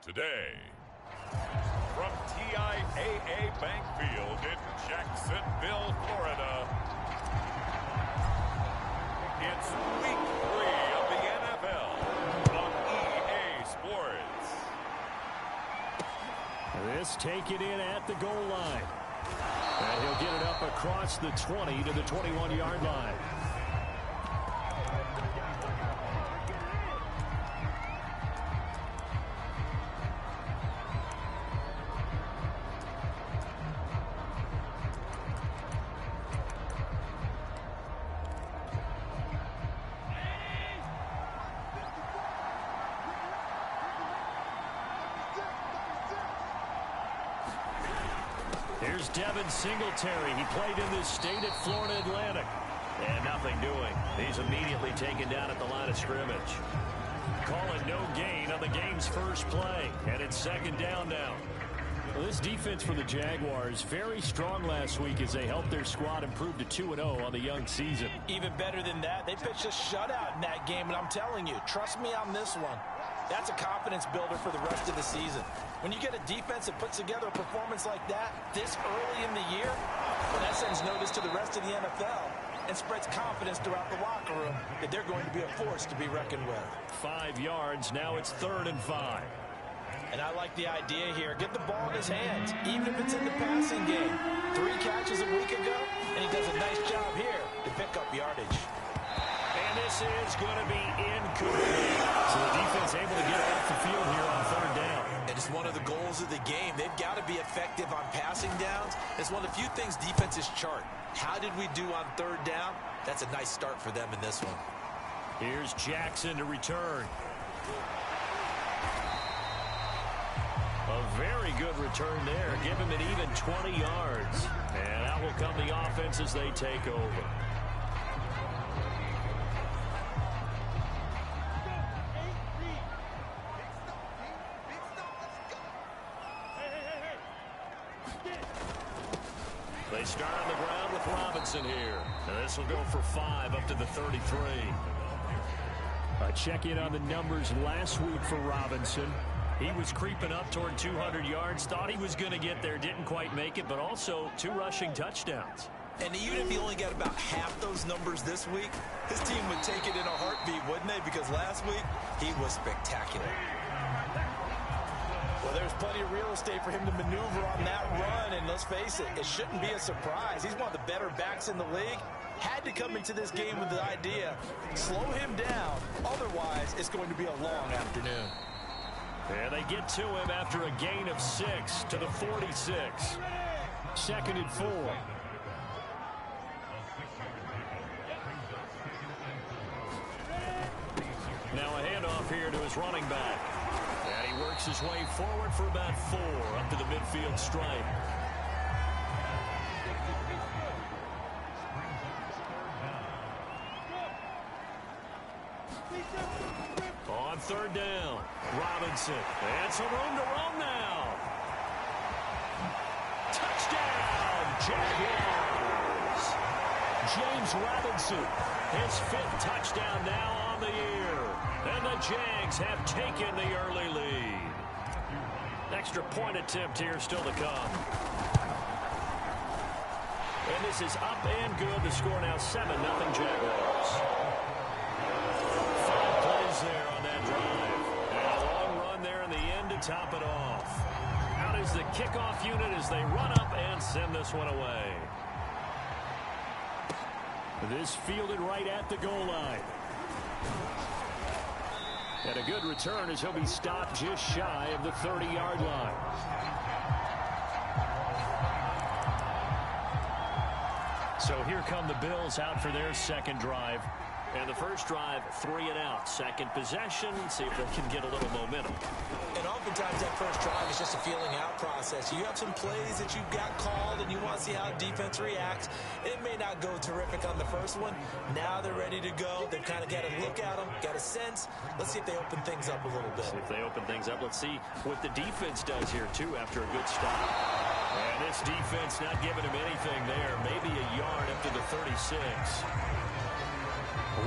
today. From TIAA Bank Field in Jacksonville, Florida, it's Week 3 of the NFL on EA Sports. This taken in at the goal line. And he'll get it up across the 20 to the 21-yard line. Here's Devin Singletary. He played in this state at Florida Atlantic. And nothing doing. He's immediately taken down at the line of scrimmage. Calling no gain on the game's first play. And it's second down now. Well, this defense for the Jaguars, very strong last week as they helped their squad improve to 2-0 on the young season. Even better than that, they pitched a shutout in that game, and I'm telling you, trust me on this one. That's a confidence builder for the rest of the season. When you get a defense that puts together a performance like that this early in the year, well, that sends notice to the rest of the NFL and spreads confidence throughout the locker room that they're going to be a force to be reckoned with. 5 yards. Now it's 3rd and 5. And I like the idea here. Get the ball in his hands, even if it's in the passing game. 3 catches a week ago, and he does a nice job here to pick up yardage. And this is going to be incomplete. So the defense able to get off the field here on 3rd down. And it's one of the goals of the game. They've got to be effective on passing downs. It's one of the few things defenses chart. How did we do on 3rd down? That's a nice start for them in this one. Here's Jackson to return. A very good return there. Give him an even 20 yards. And out will come the offense as they take over. They start on the ground with Robinson here. And this will go for 5 up to the 33. A check-in on the numbers last week for Robinson. He was creeping up toward 200 yards. Thought he was going to get there. Didn't quite make it, but also 2 rushing touchdowns. And even if he only got about half those numbers this week, his team would take it in a heartbeat, wouldn't they? Because last week, he was spectacular. Well, there's plenty of real estate for him to maneuver on that run, and let's face it, it shouldn't be a surprise. He's one of the better backs in the league. Had to come into this game with the idea, slow him down, otherwise it's going to be a long afternoon. And they get to him after a gain of 6 to the 46. 2nd and 4. Now a handoff here to his running back. And he works his way forward for about 4 up to the midfield stripe. On 3rd down, Robinson. And some room to roam now. Touchdown, Jaguars. James Robinson, his 5th touchdown now on the year. And the Jags have taken the early lead. Extra point attempt here still to come. And this is up and good. The score now 7-0 Jaguars. 5 plays there on that drive. And a long run there in the end to top it off. Out is the kickoff unit as they run up and send this one away. This fielded right at the goal line. And a good return as he'll be stopped just shy of the 30-yard line. So here come the Bills out for their second drive. And the first drive, 3 and out. Second possession, see if they can get a little momentum. And oftentimes that first drive is just a feeling out process. You have some plays that you've got called and you want to see how defense reacts. It may not go terrific on the first one. Now they're ready to go. They've kind of got a look at them, got a sense. Let's see if they open things up a little bit. See if they open things up. Let's see what the defense does here, too, after a good stop. And this defense not giving him anything there. Maybe a yard up to the 36.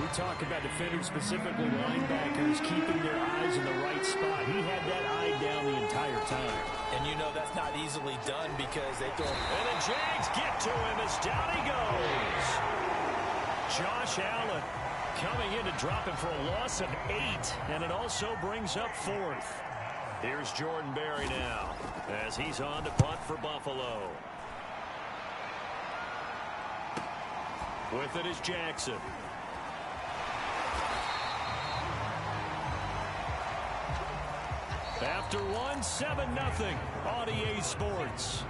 We talk about defenders, specifically linebackers, keeping their eyes in the right spot. He had that eye down the entire time. And you know that's not easily done because they throw. And the Jags get to him as down he goes. Josh Allen coming in to drop him for a loss of 8, and it also brings up 4th. Here's Jordan Berry now as he's on to punt for Buffalo. With it is Jackson. After one, 7-0 on EA Sports.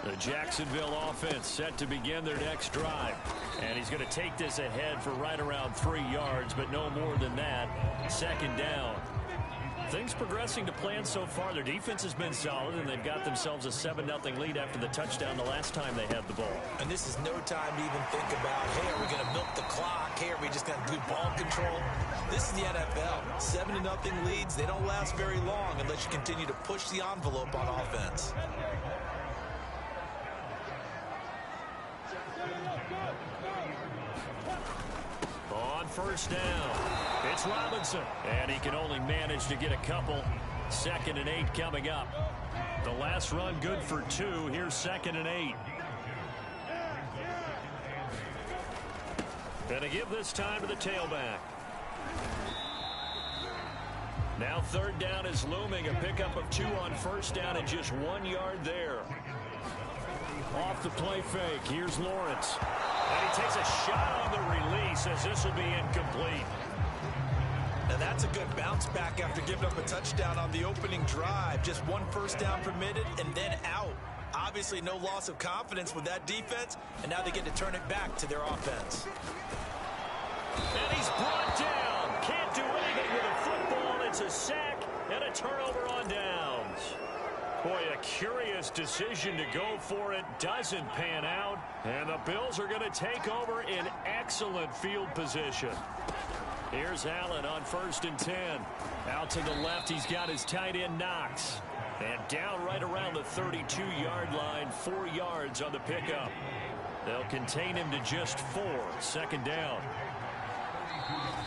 The Jacksonville offense set to begin their next drive. And he's going to take this ahead for right around 3 yards, but no more than that. 2nd down. Things progressing to plan so far. Their defense has been solid, and they've got themselves a 7-0 lead after the touchdown the last time they had the ball. And this is no time to even think about, hey, are we going to milk the clock? Hey, are we just going to do ball control? This is the NFL. 7-0 leads, they don't last very long unless you continue to push the envelope on offense. On 1st down, it's Robinson, and he can only manage to get a couple. 2nd and 8 coming up. The last run good for 2. Here's 2nd and 8. And to give this time to the tailback. Now 3rd down is looming. A pickup of 2 on 1st down and just 1 yard there. Off the play fake. Here's Lawrence. And he takes a shot on the release as this will be incomplete. And that's a good bounce back after giving up a touchdown on the opening drive. Just 1 first down permitted and then out. Obviously no loss of confidence with that defense, and now they get to turn it back to their offense. And he's brought down. Can't do anything with a football. It's a sack and a turnover on downs. Boy, a curious decision to go for it. Doesn't pan out. And the Bills are going to take over in excellent field position. Here's Allen on 1st and 10. Out to the left, he's got his tight end Knox. And down right around the 32-yard line, 4 yards on the pickup. They'll contain him to just 4. 2nd down.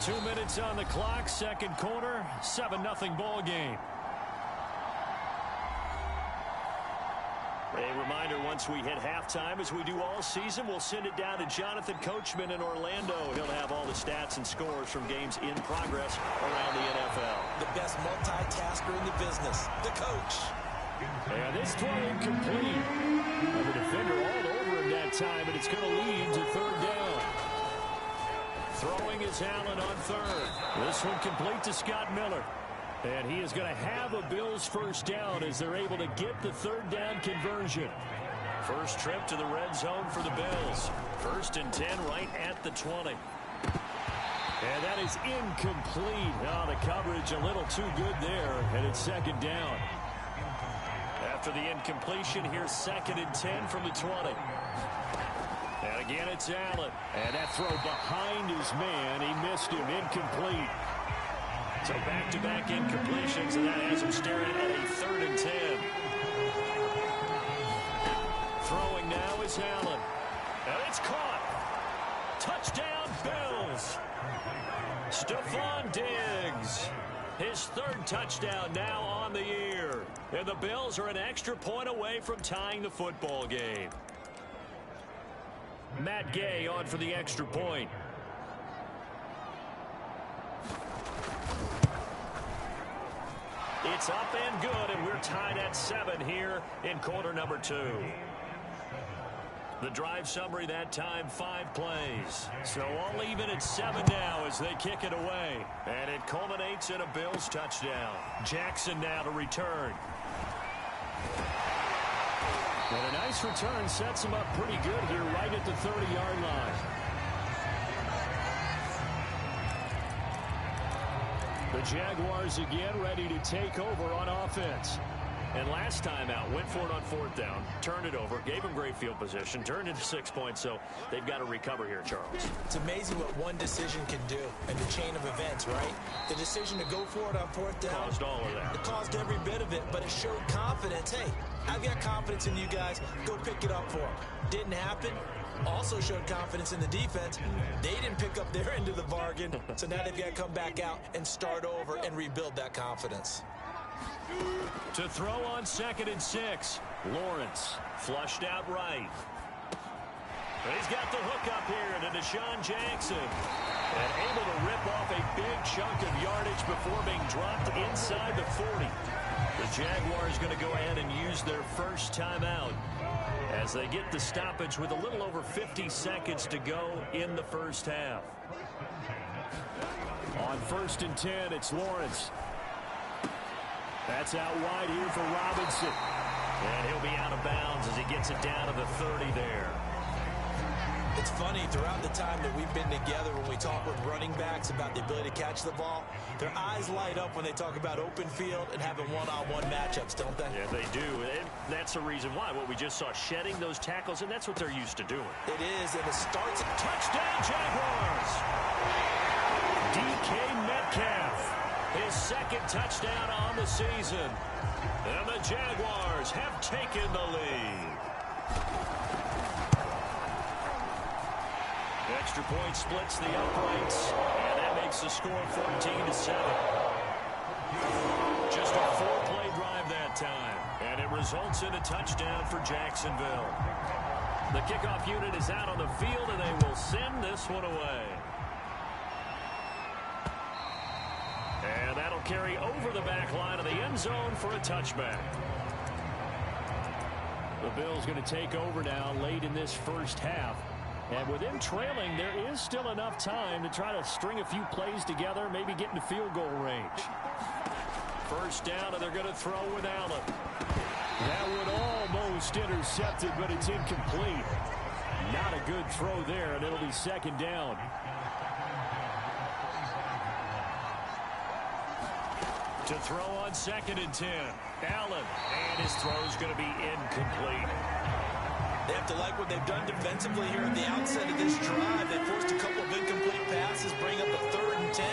2 minutes on the clock, 2nd quarter, 7-0 ball game. A reminder, once we hit halftime, as we do all season, we'll send it down to Jonathan Coachman in Orlando. He'll have all the stats and scores from games in progress around the NFL. The best multitasker in the business, the coach. And this throw incomplete. The defender all over him that time, and it's going to lead to 3rd down. Throwing is Allen on 3rd. This one complete to Scott Miller. And he is going to have a Bills 1st down as they're able to get the 3rd down conversion. First trip to the red zone for the Bills. 1st and 10 right at the 20. And that is incomplete. Oh, the coverage a little too good there, and it's 2nd down. After the incompletion, here's 2nd and 10 from the 20. And again, it's Allen. And that throw behind his man. He missed him. Incomplete. So back-to-back incompletions, and that has him staring at a 3rd and 10. Throwing now is Allen. And it's caught. Touchdown, Bills. Stephon Diggs. His 3rd touchdown now on the year. And the Bills are an extra point away from tying the football game. Matt Gay on for the extra point. It's up and good, and we're tied at 7 here in quarter number 2. The drive summary that time, 5 plays. So all even at 7 now as they kick it away. And it culminates in a Bills touchdown. Jackson now to return. And a nice return sets him up pretty good here right at the 30-yard line. The Jaguars again ready to take over on offense. And last time out, went for it on 4th down, turned it over, gave him great field position, turned it to 6 points, so they've got to recover here, Charles. It's amazing what one decision can do in the chain of events, right? The decision to go for it on 4th down. Caused all of that. It caused every bit of it, but it showed confidence. Hey, I've got confidence in you guys. Go pick it up for them. Didn't happen. also showed confidence in the defense. They didn't pick up their end of the bargain, so now they've got to come back out and start over and rebuild that confidence. To throw on 2nd and 6. Lawrence flushed out right. He's got the hook up here to Deshaun Jackson. And able to rip off a big chunk of yardage before being dropped inside the 40. The Jaguars going to go ahead and use their first timeout as they get the stoppage with a little over 50 seconds to go in the first half. On 1st and 10, it's Lawrence. That's out wide here for Robinson. And he'll be out of bounds as he gets it down to the 30 there. It's funny, throughout the time that we've been together, when we talk with running backs about the ability to catch the ball, their eyes light up when they talk about open field and having one-on-one matchups, don't they? Yeah, they do. And that's the reason why. What we just saw, shedding those tackles, and that's what they're used to doing. It is, and it starts at touchdown, Jaguars! DK Metcalf, his 2nd touchdown on the season. And the Jaguars have taken the lead. Extra point splits the uprights, and that makes the score 14-7. Just a 4-play drive that time, and it results in a touchdown for Jacksonville. The kickoff unit is out on the field, and they will send this one away. And that'll carry over the back line of the end zone for a touchback. The Bills going to take over now late in this first half. And with them trailing, there is still enough time to try to string a few plays together, maybe get into field goal range. First down, and they're going to throw with Allen. That would almost intercepted, but it's incomplete. Not a good throw there, and it'll be 2nd down. To throw on 2nd and 10. Allen, and his throw's going to be incomplete. They have to like what they've done defensively here at the outset of this drive. They forced a couple of incomplete passes, bring up a 3rd and 10.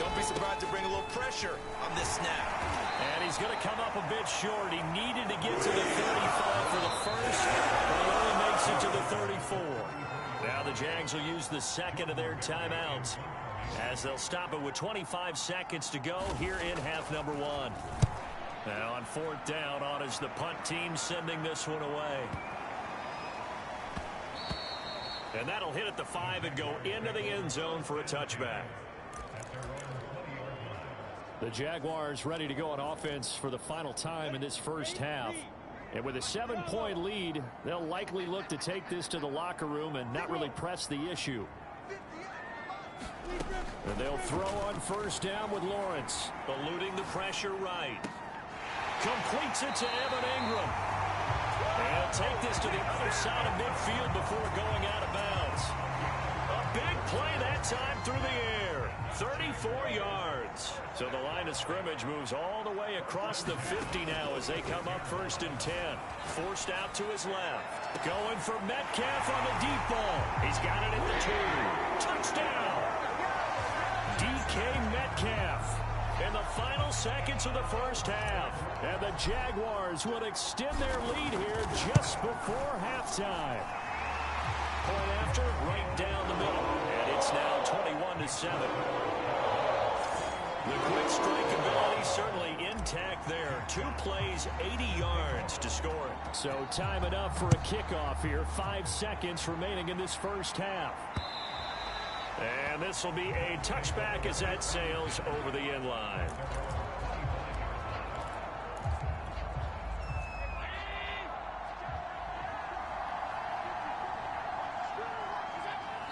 Don't be surprised to bring a little pressure on this snap. And he's going to come up a bit short. He needed to get to the 35 for the first, but he only makes it to the 34. Now the Jags will use the 2nd of their timeouts as they'll stop it with 25 seconds to go here in half number 1. Now on 4th down, on is the punt team sending this one away. And that'll hit at the 5 and go into the end zone for a touchback. The Jaguars ready to go on offense for the final time in this first half. And with a 7-point lead, they'll likely look to take this to the locker room and not really press the issue. And they'll throw on 1st down with Lawrence. Eluding the pressure right. Completes it to Evan Ingram. And take this to the other side of midfield before going out of bounds. A big play that time through the air. 34 yards. So the line of scrimmage moves all the way across the 50 now as they come up 1st and 10. Forced out to his left. Going for Metcalf on the deep ball. He's got it at the 2. Touchdown. DK Metcalf. In the final seconds of the first half. And the Jaguars would extend their lead here just before halftime. Point after, right down the middle. And it's now 21-7. The quick strike ability certainly intact there. 2 plays, 80 yards to score it. So time enough for a kickoff here. 5 seconds remaining in this first half. And this will be a touchback as that sails over the end line.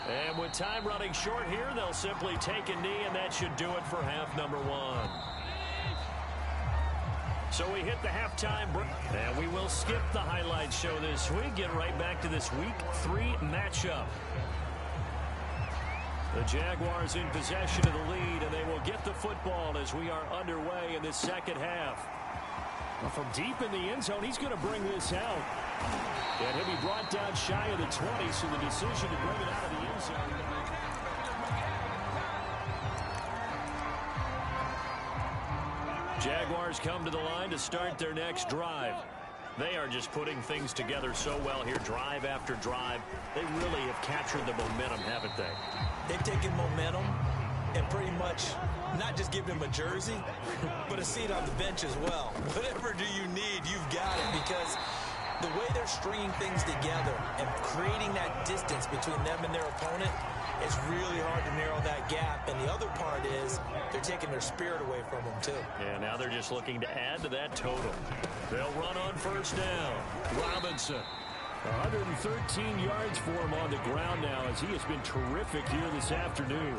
And with time running short here, they'll simply take a knee, and that should do it for half number 1. So we hit the halftime break, and we will skip the highlight show this week. Get right back to this Week 3 matchup. The Jaguars in possession of the lead, and they will get the football as we are underway in this second half. Well, from deep in the end zone, he's going to bring this out. And he'll be brought down shy of the 20, so the decision to bring it out of the end zone. Jaguars come to the line to start their next drive. They are just putting things together so well here, drive after drive. They really have captured the momentum, haven't they? They've taken momentum and pretty much not just given him a jersey, but a seat on the bench as well. Whatever do you need, you've got it, because the way they're stringing things together and creating that distance between them and their opponent, it's really hard to narrow that gap. And the other part is they're taking their spirit away from them, too. Yeah, now they're just looking to add to that total. They'll run on first down. Robinson. 113 yards for him on the ground now, as he has been terrific here this afternoon.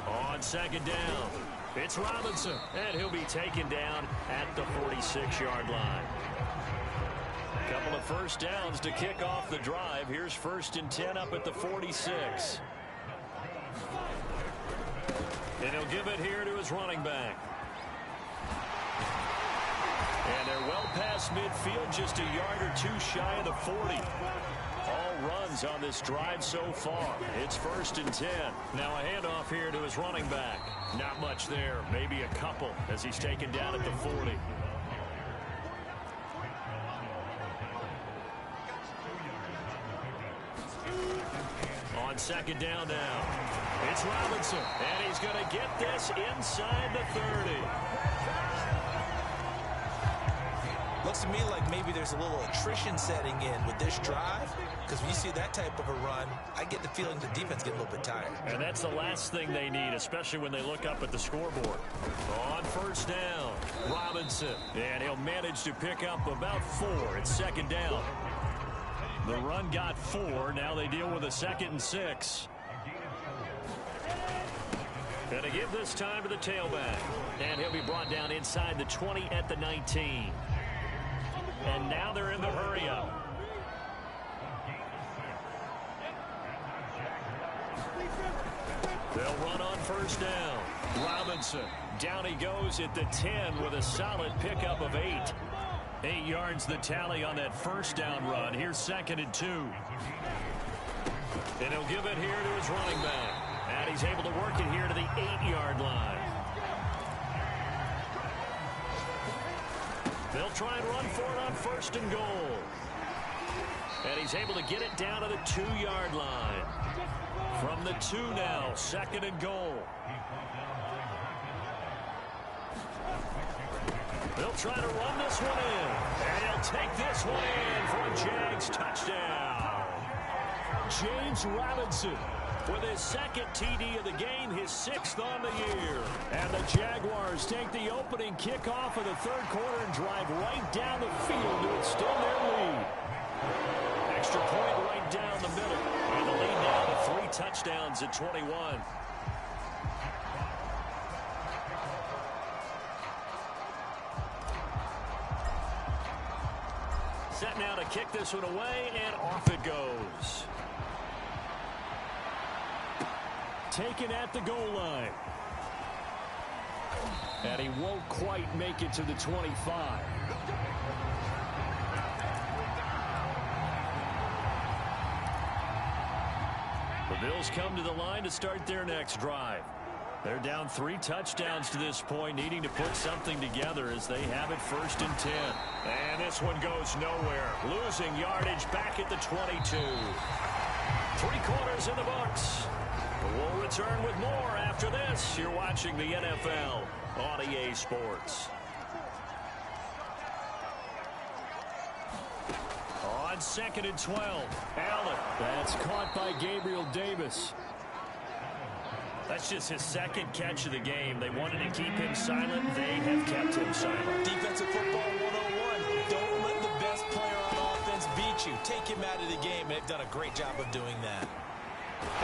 On second down, it's Robinson, and he'll be taken down at the 46-yard line. A couple of first downs to kick off the drive. Here's 1st and 10 up at the 46. And he'll give it here to his running back. And they're well past midfield, just a yard or two shy of the 40. All runs on this drive so far. It's 1st and 10. Now a handoff here to his running back. Not much there, maybe a couple as he's taken down at the 40. On second down now, it's Robinson, and he's going to get this inside the 30. Looks to me like maybe there's a little attrition setting in with this drive, because when you see that type of a run, I get the feeling the defense gets a little bit tired. And that's the last thing they need, especially when they look up at the scoreboard. On first down, Robinson, and he'll manage to pick up about 4. It's second down. The run got 4. Now they deal with a 2nd and 6. And to give this time to the tailback. And he'll be brought down inside the 20 at the 19. And now they're in the hurry-up. They'll run on first down. Robinson, down he goes at the 10 with a solid pickup of 8. 8 yards the tally on that first down run. Here's 2nd and 2. And he'll give it here to his running back. And he's able to work it here to the 8-yard line. They'll try and run for it on 1st and goal. And he's able to get it down to the 2-yard line. From the 2 now, 2nd and goal. They'll try to run this one in. And he'll take this one in for a Jags touchdown. James Robinson with his 2nd TD of the game, his 6th on the year. And the Jaguars take the opening kickoff of the 3rd quarter and drive right down the field to extend their lead. Extra point right down the middle. And the lead now to 3 touchdowns at 21. Set now to kick this one away, and off it goes. Taken at the goal line. And he won't quite make it to the 25. The Bills come to the line to start their next drive. They're down 3 touchdowns to this point, needing to put something together as they have it 1st and 10. And this one goes nowhere. Losing yardage back at the 22. 3 quarters in the books. We'll return with more after this. You're watching the NFL on EA Sports. On 2nd and 12, Allen. That's caught by Gabriel Davis. That's just his 2nd catch of the game. They wanted to keep him silent. They have kept him silent. Defensive football 101. Don't let the best player on offense beat you. Take him out of the game. They've done a great job of doing that.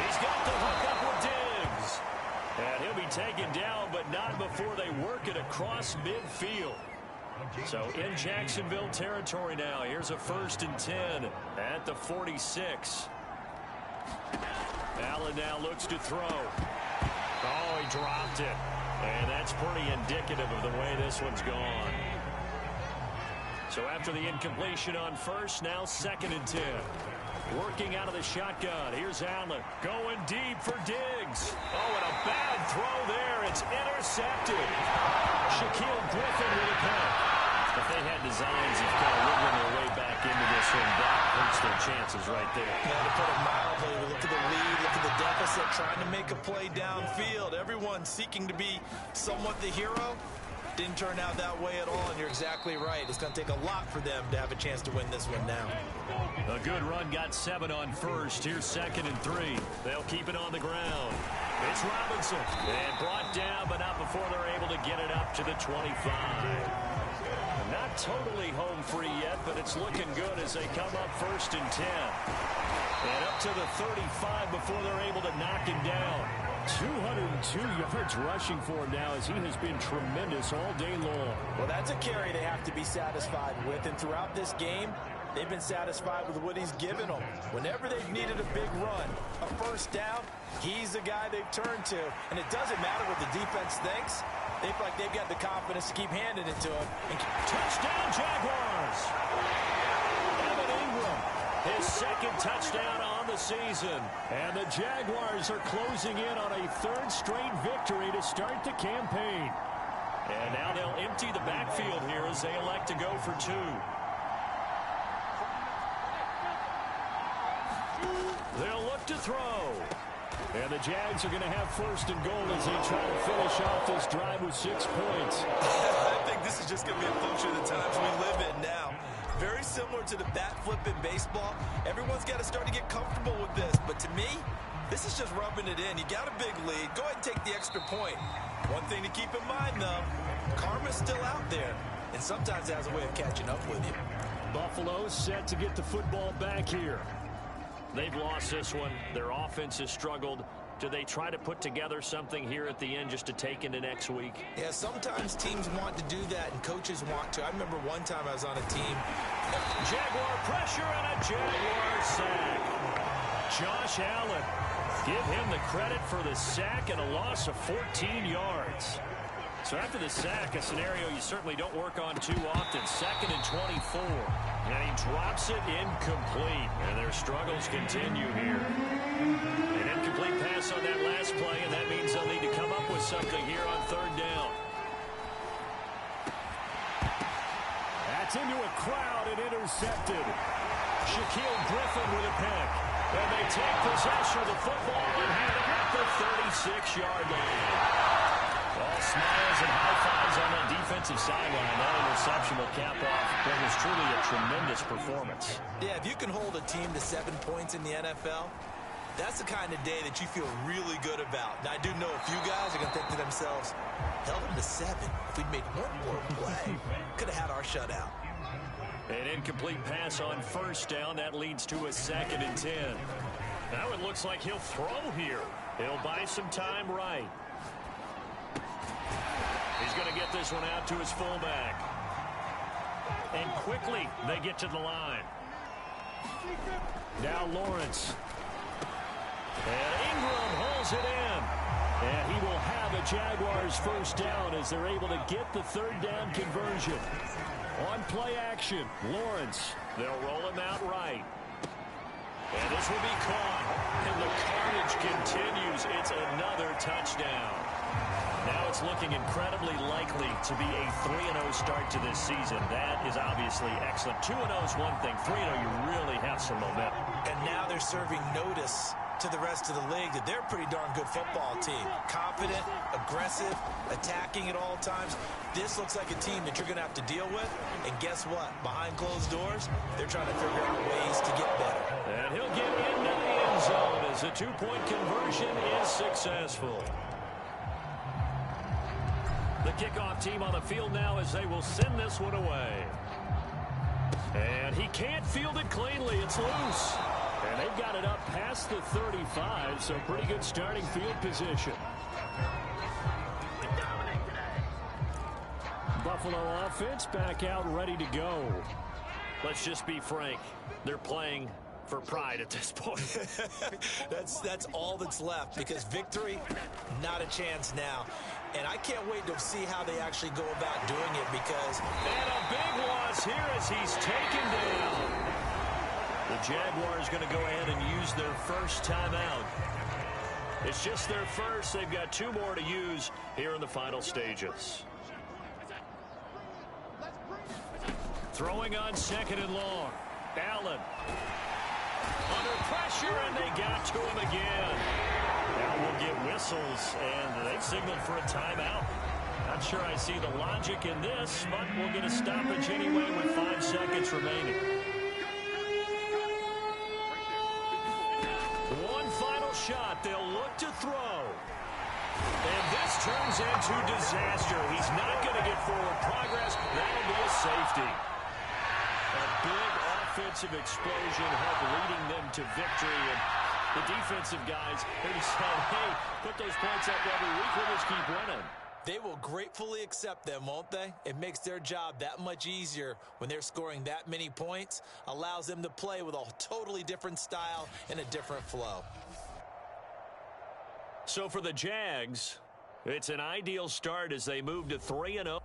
He's got the hook up with Diggs. And he'll be taken down, but not before they work it across midfield. So in Jacksonville territory now. Here's a 1st and 10 at the 46. Allen now looks to throw. Oh, he dropped it. And that's pretty indicative of the way this one's gone. So after the incompletion on 1st, now 2nd and 10. Working out of the shotgun. Here's Allen going deep for Diggs. Oh, and a bad throw there it's intercepted. Shaquille Griffin with a pick. If they had designs of kind of wiggling their way back into this one, that hurts their chances right there. Yeah, to put it mildly, look at the lead, look at the deficit, trying to make a play downfield. Everyone seeking to be somewhat the hero. Didn't turn out that way at all, and you're exactly right. It's going to take a lot for them to have a chance to win this one now. A good run, got 7 on first. Here's 2nd and 3. They'll keep it on the ground. It's Robinson. And brought down, but not before they're able to get it up to the 25. Not totally home free yet, but it's looking good as they come up 1st and 10. And up to the 35 before they're able to knock him down. 202 yards rushing for him now as he has been tremendous all day long. Well, that's a carry they have to be satisfied with, and throughout this game, they've been satisfied with what he's given them. Whenever they've needed a big run, a first down, he's the guy they've turned to. And it doesn't matter what the defense thinks. They feel like they've got the confidence to keep handing it to him. Touchdown, Jaguars! Evan Ingram, his 2nd touchdown on the season. And the Jaguars are closing in on a 3rd straight victory to start the campaign. And now they'll empty the backfield here as they elect to go for 2. They'll look to throw. And the Jags are going to have 1st and goal as they try to finish off this drive with 6 points. I think this is just going to be a function of the times we live in now. Very similar to the bat flip in baseball. Everyone's got to start to get comfortable with this. But to me, this is just rubbing it in. You got a big lead. Go ahead and take the extra point. One thing to keep in mind, though, karma's still out there. And sometimes it has a way of catching up with you. Buffalo set to get the football back here. They've lost this one. Their offense has struggled. Do they try to put together something here at the end just to take into next week? Yeah, sometimes teams want to do that and coaches want to. I remember one time I was on a team. Jaguar pressure and a Jaguar sack. Josh Allen, give him the credit for the sack and a loss of 14 yards. So after the sack, a scenario you certainly don't work on too often. 2nd and 24. And he drops it incomplete. And their struggles continue here. An incomplete pass on that last play, and that means they'll need to come up with something here on 3rd down. That's into a crowd and intercepted. Shaquille Griffin with a pick. And they take possession of the football and hand it at the 36-yard line. All smiles and high fives on that defensive sideline. That interception will cap off what was truly a tremendous performance. Yeah, if you can hold a team to 7 points in the NFL, that's the kind of day that you feel really good about. Now, I do know a few guys are going to think to themselves, held them to 7. If we'd made one more play, could have had our shutout. An incomplete pass on 1st down. That leads to a 2nd and 10. Now it looks like he'll throw here. He'll buy some time right. He's going to get this one out to his fullback. And quickly, they get to the line. Now Lawrence. And Ingram holds it in. And he will have a Jaguars 1st down as they're able to get the 3rd down conversion. On play action, Lawrence. They'll roll him out right. And this will be caught. And the carnage continues. It's another touchdown. Now it's looking incredibly likely to be a 3-0 start to this season. That is obviously excellent. 2-0 is one thing. 3-0, you really have some momentum. And now they're serving notice to the rest of the league that they're a pretty darn good football team. Confident, aggressive, attacking at all times. This looks like a team that you're going to have to deal with. And guess what? Behind closed doors, they're trying to figure out ways to get better. And he'll get into the end zone as the 2-point conversion is successful. The kickoff team on the field now as they will send this one away. And he can't field it cleanly. It's loose. And they've got it up past the 35, so pretty good starting field position. Buffalo offense back out ready to go. Let's just be frank. They're playing for pride at this point. That's all that's left, because victory, not a chance now. And I can't wait to see how they actually go about doing it, because... And a big loss here as he's taken down. The Jaguars going to go ahead and use their first timeout. It's just their first. They've got 2 more to use here in the final stages. Throwing on 2nd and long. Allen. Under pressure, and they got to him again. Now we'll get whistles, and they've signaled for a timeout. Not sure I see the logic in this, but we'll get a stoppage anyway with 5 seconds remaining. One final shot. They'll look to throw. And this turns into disaster. He's not going to get forward progress. That'll be a safety. A big offensive explosion helped leading them to victory. And the defensive guys, they just said, hey, put those points up every week. We'll just keep winning. They will gratefully accept them, won't they? It makes their job that much easier when they're scoring that many points. Allows them to play with a totally different style and a different flow. So for the Jags, it's an ideal start as they move to 3-0.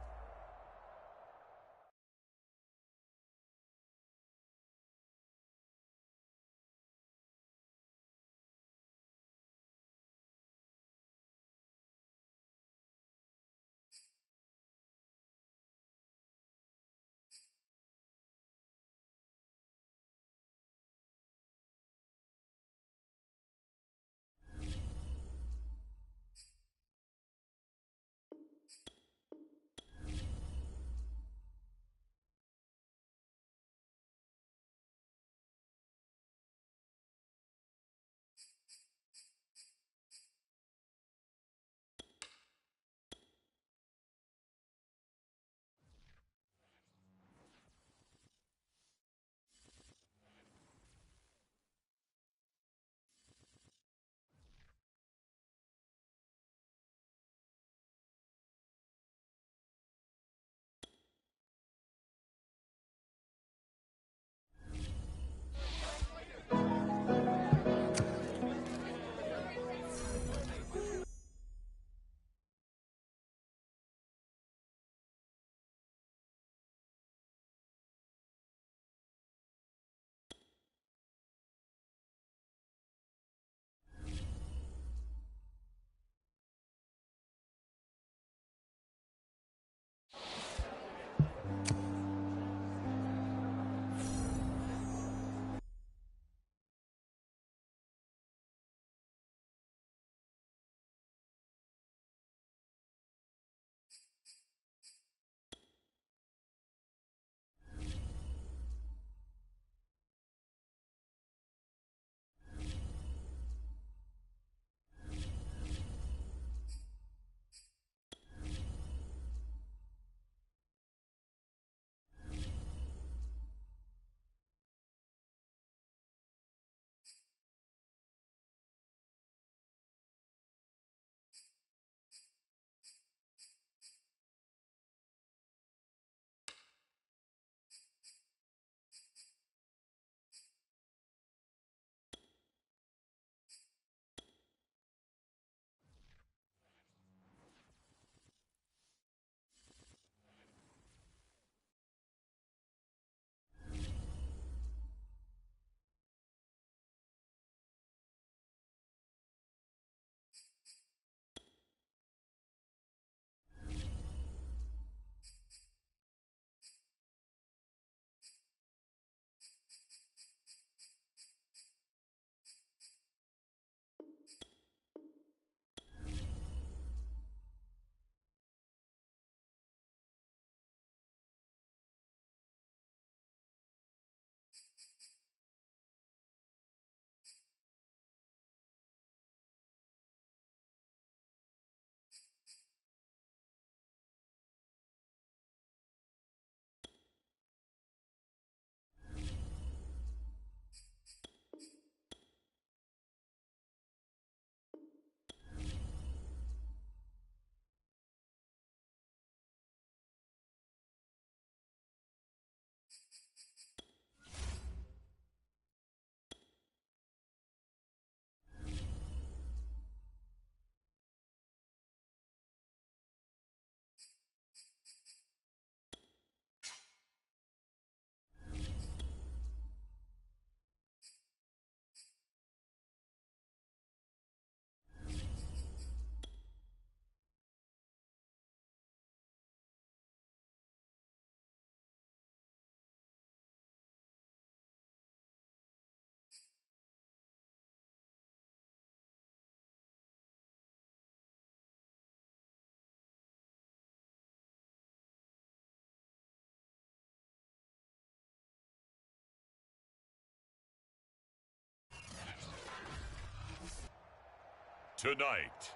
Tonight,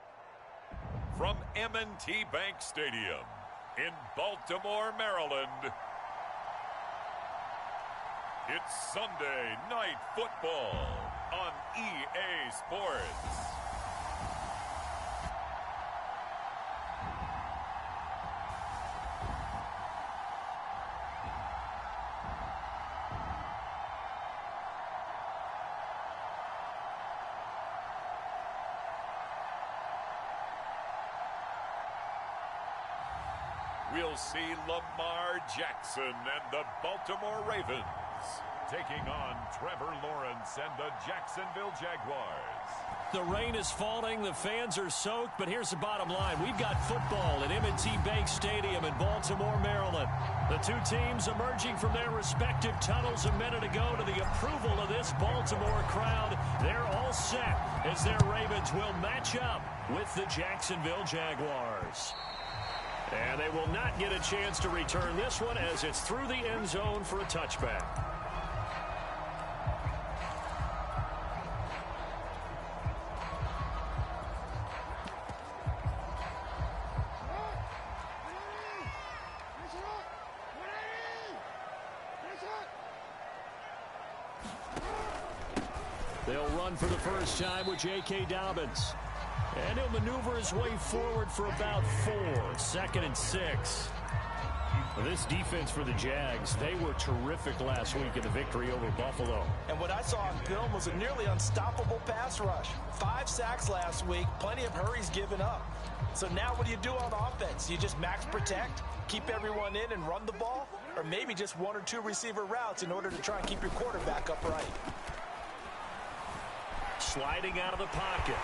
from M&T Bank Stadium in Baltimore, Maryland, it's Sunday Night Football on EA Sports. We'll see Lamar Jackson and the Baltimore Ravens taking on Trevor Lawrence and the Jacksonville Jaguars. The rain is falling, the fans are soaked, but here's the bottom line. We've got football at M&T Bank Stadium in Baltimore, Maryland. The two teams emerging from their respective tunnels a minute ago to the approval of this Baltimore crowd. They're all set as their Ravens will match up with the Jacksonville Jaguars. And they will not get a chance to return this one as it's through the end zone for a touchback. They'll run for the first time with J.K. Dobbins. And he'll maneuver his way forward for about 4. 2nd and 6. This defense for the Jags, they were terrific last week in the victory over Buffalo. And what I saw on film was a nearly unstoppable pass rush. 5 sacks last week, plenty of hurries given up. So now what do you do on offense? You just max protect, keep everyone in and run the ball? Or maybe just 1 or 2 receiver routes in order to try and keep your quarterback upright? Sliding out of the pocket.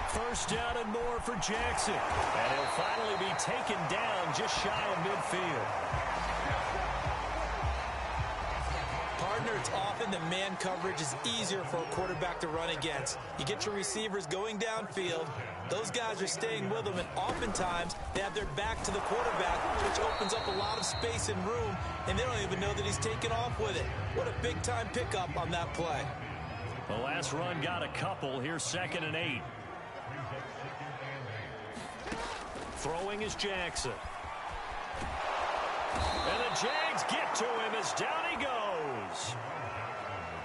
First down and more for Jackson. And he'll finally be taken down just shy of midfield. Partner, it's often the man coverage is easier for a quarterback to run against. You get your receivers going downfield. Those guys are staying with them, and oftentimes they have their back to the quarterback, which opens up a lot of space and room, and they don't even know that he's taken off with it. What a big-time pickup on that play. The last run got a couple. Here's 2nd and 8. Throwing is Jackson. And the Jags get to him as down he goes.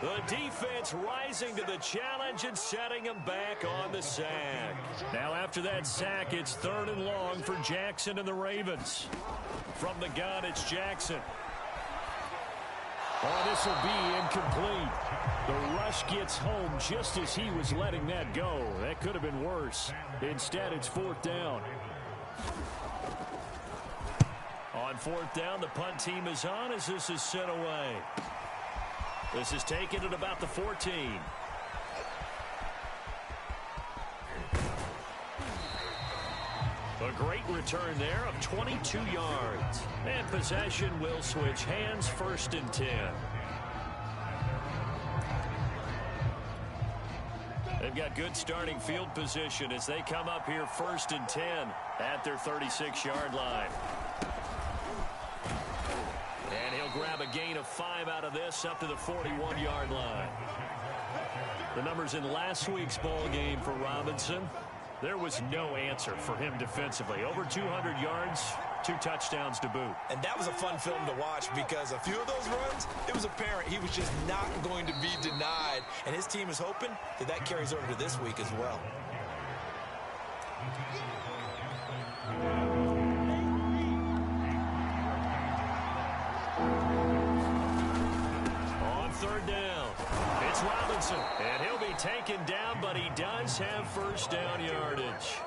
The defense rising to the challenge and setting him back on the sack. Now after that sack, it's 3rd and long for Jackson and the Ravens. From the gun, it's Jackson. Oh, this will be incomplete. The rush gets home just as he was letting that go. That could have been worse. Instead, it's 4th down. On 4th down, the punt team is on as this is sent away. This is taken at about the 14. A great return there of 22 yards. And possession will switch hands, 1st and 10. They've got good starting field position as they come up here 1st and 10 at their 36-yard line. And he'll grab a gain of 5 out of this up to the 41-yard line. The numbers in last week's ball game for Robinson. There was no answer for him defensively. Over 200 yards, 2 touchdowns to boot. And that was a fun film to watch because a few of those runs, it was apparent he was just not going to be denied. And his team is hoping that that carries over to this week as well. On 3rd down, it's Robinson. And he'll be taken down, but he does have 1st down yardage.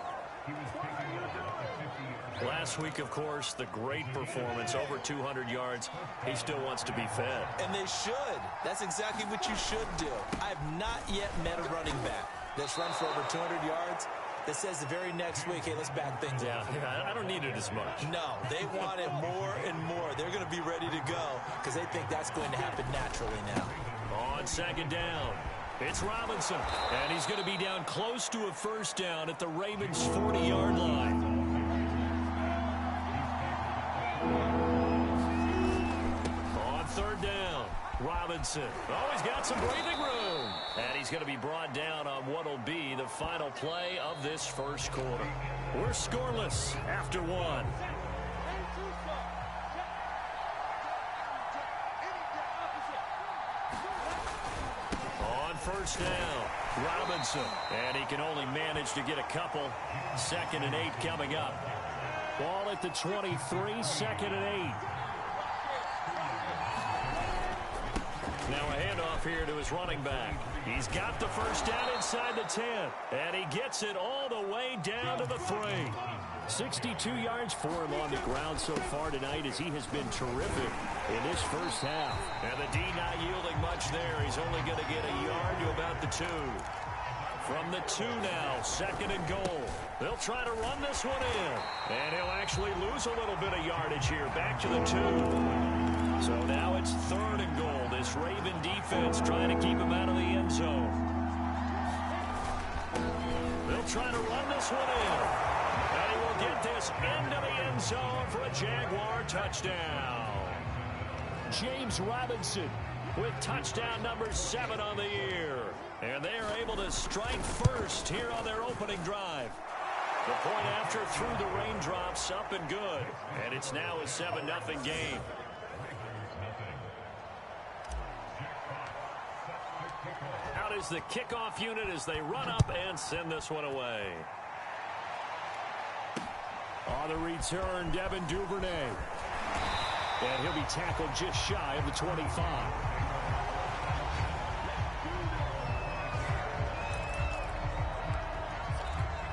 Last week, of course, the great performance, over 200 yards. He still wants to be fed. And they should. That's exactly what you should do. I have not yet met a running back that's run for over 200 yards that says the very next week, hey, let's back things up. Yeah, I don't need it as much. No, they want it more and more. They're going to be ready to go because they think that's going to happen naturally now. On 2nd down, it's Robinson. And he's going to be down close to a 1st down at the Ravens' 40-yard line. On 3rd down, Robinson. Oh, he's got some breathing room. And he's going to be brought down on what will be the final play of this first quarter. We're scoreless after one. On first down, Robinson. And he can only manage to get a couple. 2nd and 8 coming up. Ball at the 23, 2nd and 8. Now a handoff here to his running back. He's got the first down inside the 10. And he gets it all the way down to the 3. 62 yards for him on the ground so far tonight as he has been terrific in this first half. And the D not yielding much there. He's only going to get a yard to about the 2. From the 2 now, 2nd and goal. They'll try to run this one in. And he'll actually lose a little bit of yardage here. Back to the 2. So now it's 3rd and goal. This Raven defense trying to keep him out of the end zone. They'll try to run this one in. And he will get this into the end zone for a Jaguar touchdown. James Robinson with touchdown number 7 on the year. And they are able to strike first here on their opening drive. The point after through the raindrops, up and good. And it's now a 7-0 game. Out is the kickoff unit as they run up and send this one away. On the return, Devin Duvernay. And he'll be tackled just shy of the 25.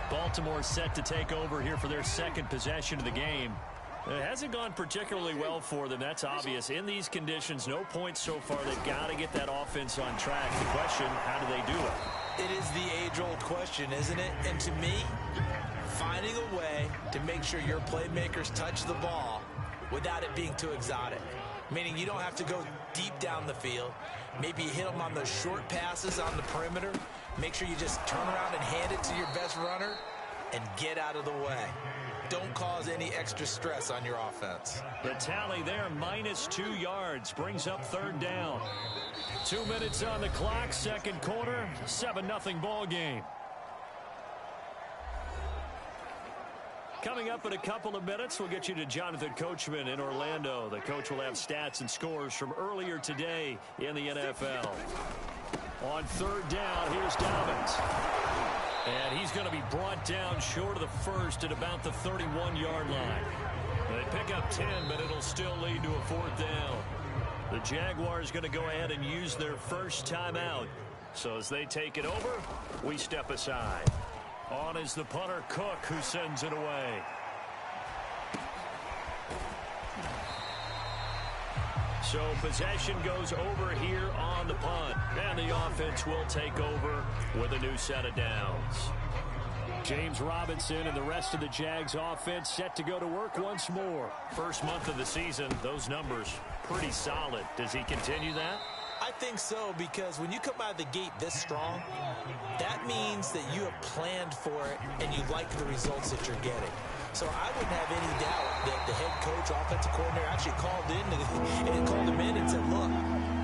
Baltimore set to take over here for their 2nd possession of the game. It hasn't gone particularly well for them. That's obvious. In these conditions, no points so far. They've got to get that offense on track. The question, how do they do it? It is the age-old question, isn't it? And to me, finding a way to make sure your playmakers touch the ball without it being too exotic. Meaning you don't have to go deep down the field. Maybe you hit them on those short passes on the perimeter. Make sure you just turn around and hand it to your best runner and get out of the way. Don't cause any extra stress on your offense. The tally there, -2 yards, brings up 3rd down. 2 minutes on the clock, 2nd quarter, 7-0 ball game. Coming up in a couple of minutes, we'll get you to Jonathan Coachman in Orlando. The coach will have stats and scores from earlier today in the NFL. On 3rd down, here's Dobbins. And he's going to be brought down short of the 1st at about the 31-yard line. They pick up 10, but it'll still lead to a 4th down. The Jaguars going to go ahead and use their first timeout. So as they take it over, we step aside. On is the punter, Cook, who sends it away. So possession goes over here on the punt. And the offense will take over with a new set of downs. James Robinson and the rest of the Jags offense set to go to work once more. First month of the season, those numbers pretty solid. Does he continue that? I think so, because when you come out of the gate this strong, that means that you have planned for it and you like the results that you're getting. So I wouldn't have any doubt that the head coach, offensive coordinator actually called him in and said, look,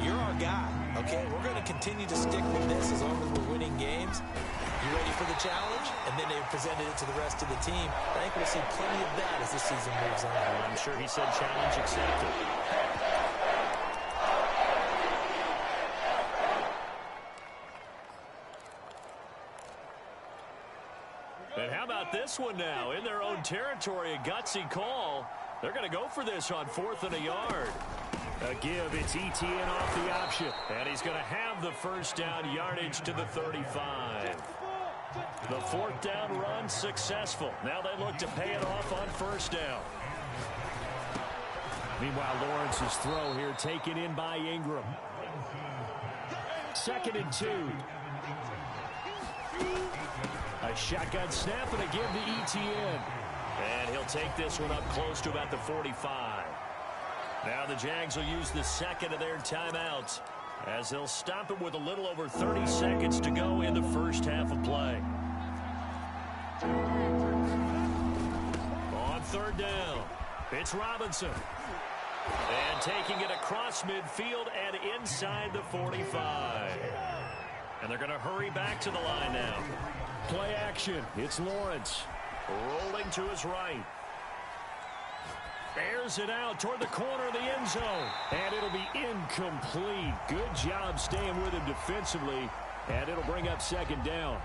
you're our guy, okay? We're going to continue to stick with this as long as we're winning games. You ready for the challenge? And then they presented it to the rest of the team. I think we'll see plenty of that as the season moves on. I'm sure he said challenge accepted. And how about this one now? In their own territory, a gutsy call. They're going to go for this on 4th and a yard. A give, it's ETN off the option. And he's going to have the first down, yardage to the 35. The 4th down run successful. Now they look to pay it off on 1st down. Meanwhile, Lawrence's throw here taken in by Ingram. 2nd and 2. A shotgun snap and a give to ETN. And he'll take this one up close to about the 45. Now the Jags will use the 2nd of their timeouts as they'll stop it with a little over 30 seconds to go in the first half of play. On 3rd down, it's Robinson. And taking it across midfield and inside the 45. And they're going to hurry back to the line now. Play action. It's Lawrence. Rolling to his right. Airs it out toward the corner of the end zone. And it'll be incomplete. Good job staying with him defensively. And it'll bring up second down.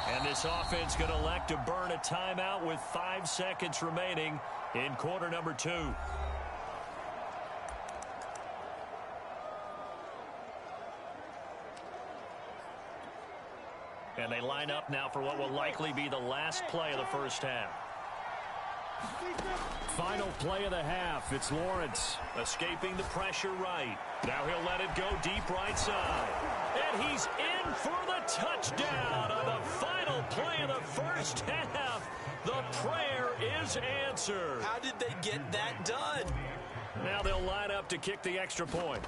And this offense going to elect to burn a timeout with 5 seconds remaining in quarter number 2. And they line up now for what will likely be the last play of the first half. Final play of the half. It's Lawrence. Escaping the pressure right. Now he'll let it go deep right side. And he's in for the touchdown on the final play of the first half. The prayer is answered. How did they get that done? Now they'll line up to kick the extra point.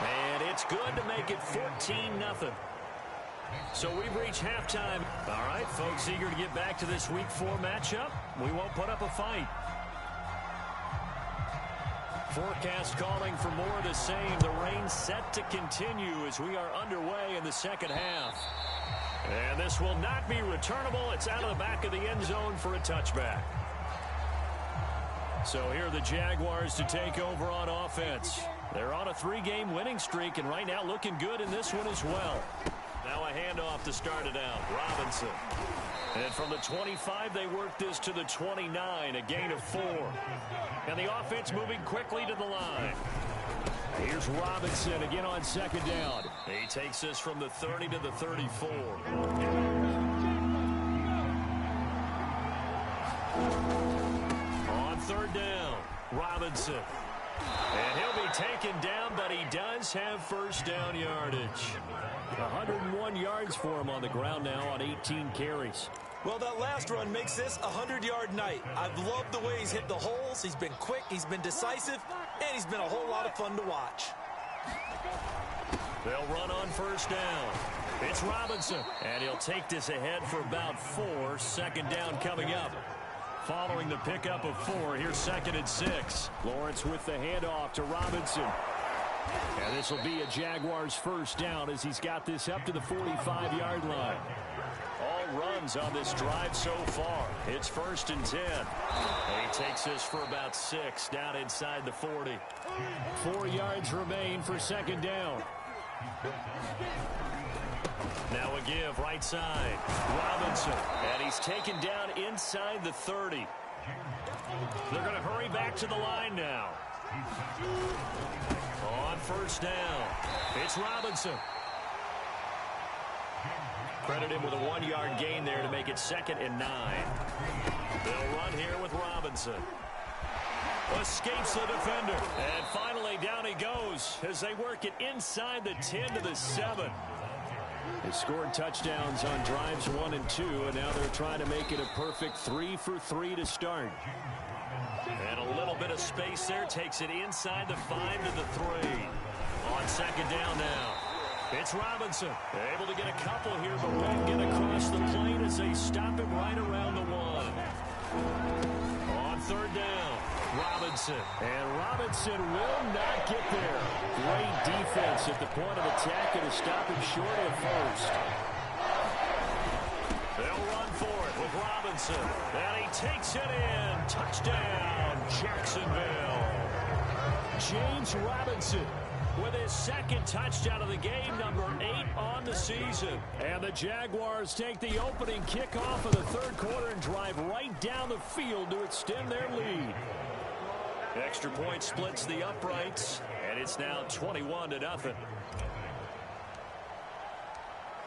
And it's good to make it 14-0. So we've reached halftime. All right, folks, eager to get back to this Week 4 matchup. We won't put up a fight. Forecast calling for more of the same. The rain set to continue as we are underway in the second half. And this will not be returnable. It's out of the back of the end zone for a touchback. So here are the Jaguars to take over on offense. They're on a 3-game winning streak, and right now looking good in this one as well. Now a handoff to start it out. Robinson. And from the 25, they work this to the 29, a gain of 4. And the offense moving quickly to the line. Here's Robinson again on second down. He takes this from the 30 to the 34. On third down, Robinson. And he'll be taken down, but he does have first down yardage. 101 yards for him on the ground now on 18 carries. Well, that last run makes this a 100-yard night. I've loved the way he's hit the holes. He's been quick, he's been decisive, and he's been a whole lot of fun to watch. They'll run on first down. It's Robinson, and he'll take this ahead for about 4. Second down coming up. Following the pickup of 4, here's 2nd and 6. Lawrence with the handoff to Robinson. And this will be a Jaguars first down as he's got this up to the 45-yard line. All runs on this drive so far. It's 1st and 10. And he takes this for about 6 down inside the 40. 4 yards remain for second down. Now a give right side. Robinson. And he's taken down inside the 30. They're going to hurry back to the line now. On first down, it's Robinson. Credit him with a 1-yard gain there to make it 2nd and 9. They'll run here with Robinson. Escapes the defender. And finally down he goes as they work it inside the 10 to the 7. They scored touchdowns on drives 1 and 2, and now they're trying to make it a perfect 3 for 3 to start. And a little bit of space there takes it inside the 5 to the 3. On second down now. It's Robinson. Able to get a couple here, but won't get across the plane as they stop him right around the 1. On third down, Robinson. And Robinson will not get there. Great defense at the point of attack and to stop him short of first. They'll run for it with Robinson. And he takes it in. Touchdown, Jacksonville. James Robinson with his 2nd touchdown of the game, number 8 on the season. And the Jaguars take the opening kickoff of the 3rd quarter and drive right down the field to extend their lead. Extra point splits the uprights, and it's now 21-0.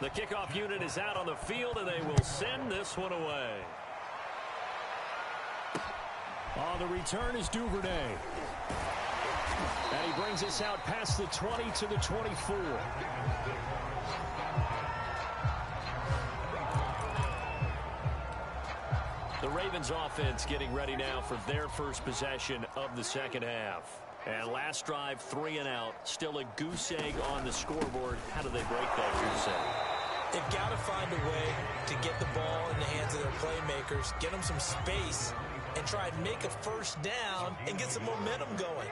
The kickoff unit is out on the field, and they will send this one away. On the return is Duvernay. And he brings us out past the 20 to the 24. The Ravens offense getting ready now for their first possession of the second half. And last drive, 3 and out. Still a goose egg on the scoreboard. How do they break that goose egg? They've got to find a way to get the ball in the hands of their playmakers, get them some space, and try and make a first down and get some momentum going.